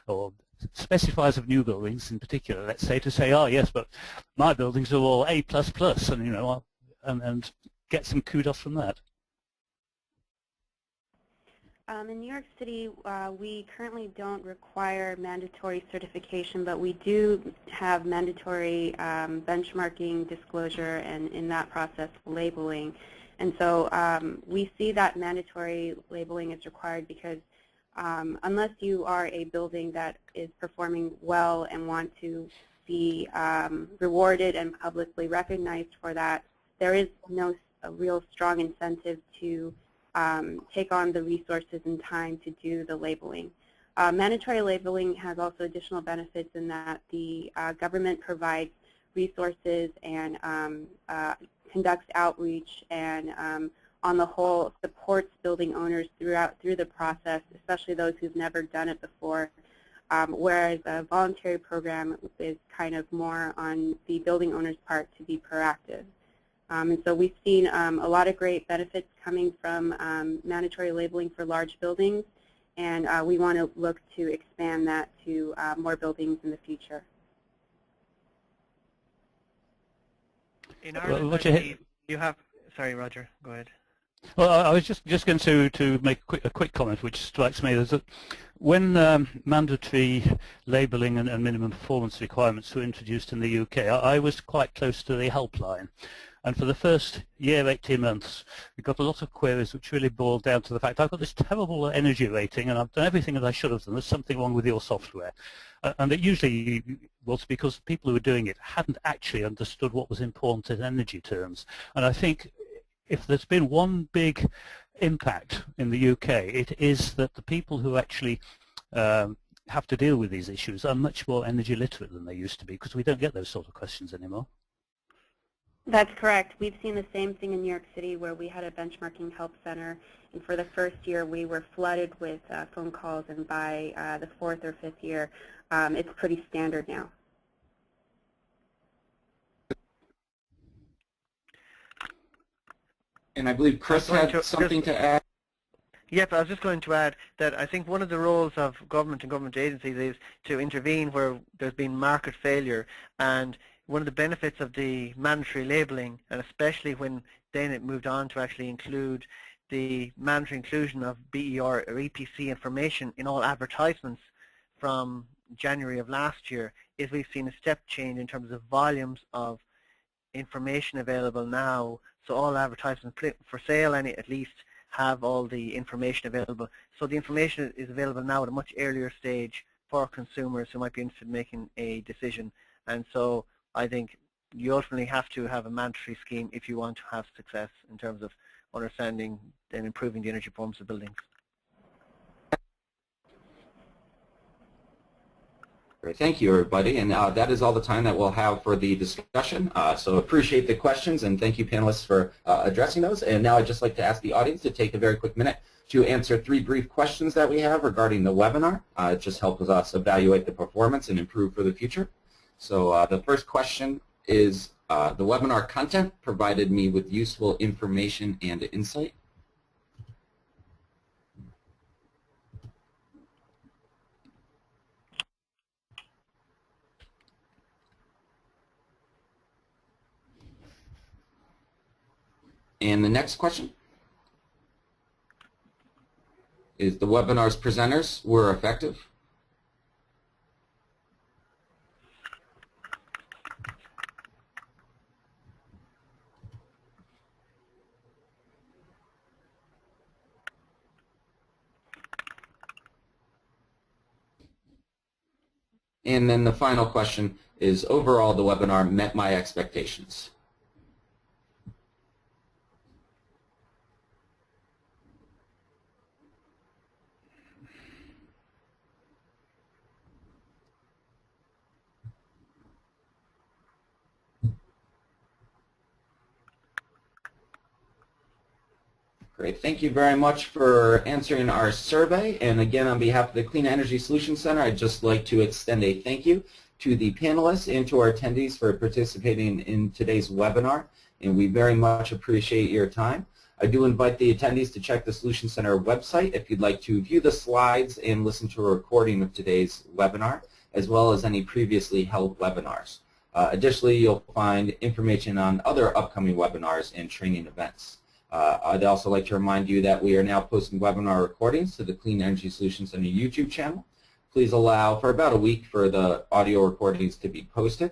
or specifiers of new buildings in particular, let's say, to say, oh yes, but my buildings are all A++, and you know, and get some kudos from that. In New York City, we currently don't require mandatory certification, but we do have mandatory benchmarking, disclosure, and in that process, labeling. And so we see that mandatory labeling is required because unless you are a building that is performing well and want to be rewarded and publicly recognized for that, there is no real strong incentive to take on the resources and time to do the labeling. Mandatory labeling has also additional benefits in that the government provides resources and conducts outreach and on the whole supports building owners through the process, especially those who've never done it before, whereas a voluntary program is kind of more on the building owner's part to be proactive. And so we've seen a lot of great benefits coming from mandatory labeling for large buildings, and we want to look to expand that to more buildings in the future. In Ireland, you have, sorry Roger, go ahead. Well, I was just going to make a quick comment, which strikes me, is that when mandatory labelling and minimum performance requirements were introduced in the UK, I was quite close to the helpline. And for the first year, 18 months, we got a lot of queries which really boiled down to the fact, I've got this terrible energy rating and I've done everything that I should have done. There's something wrong with your software. And it usually was because the people who were doing it hadn't actually understood what was important in energy terms. And I think if there's been one big impact in the UK, it is that the people who actually have to deal with these issues are much more energy literate than they used to be, because we don't get those sort of questions anymore. That's correct. We've seen the same thing in New York City, where we had a benchmarking help center, and for the first year we were flooded with phone calls, and by the fourth or fifth year it's pretty standard now. And I believe Chris had something to add. Yep, I was just going to add that I think one of the roles of government and government agencies is to intervene where there's been market failure. And one of the benefits of the mandatory labelling, and especially when then it moved on to actually include the mandatory inclusion of BER or EPC information in all advertisements from January of last year, is we've seen a step change in terms of volumes of information available now. So all advertisements for sale, at least, have all the information available. So the information is available now at a much earlier stage for consumers who might be interested in making a decision. And so I think you ultimately have to have a mandatory scheme if you want to have success in terms of understanding and improving the energy performance of buildings. Great. Thank you, everybody. And that is all the time that we'll have for the discussion. So appreciate the questions, and thank you, panelists, for addressing those. And now I'd just like to ask the audience to take a very quick minute to answer 3 brief questions that we have regarding the webinar. It just helps us evaluate the performance and improve for the future. So the first question is, the webinar content provided me with useful information and insight. And the next question is, the webinar's presenters were effective? And then the final question is, overall, the webinar met my expectations. Great. Thank you very much for answering our survey. And again, on behalf of the Clean Energy Solutions Center, I'd just like to extend a thank you to the panelists and to our attendees for participating in today's webinar. And we very much appreciate your time. I do invite the attendees to check the Solutions Center website if you'd like to view the slides and listen to a recording of today's webinar, as well as any previously held webinars. Additionally, you'll find information on other upcoming webinars and training events. I'd also like to remind you that we are now posting webinar recordings to the Clean Energy Solutions Center YouTube channel. Please allow for about a week for the audio recordings to be posted.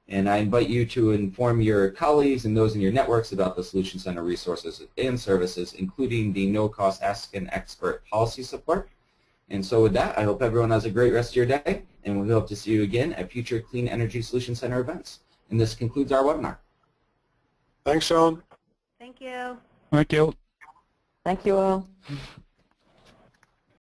And I invite you to inform your colleagues and those in your networks about the Solutions Center resources and services, including the no-cost Ask an Expert policy support. And so with that, I hope everyone has a great rest of your day, and we hope to see you again at future Clean Energy Solutions Center events. And this concludes our webinar. Thanks, Sean. Thank you. Thank you. Thank you all.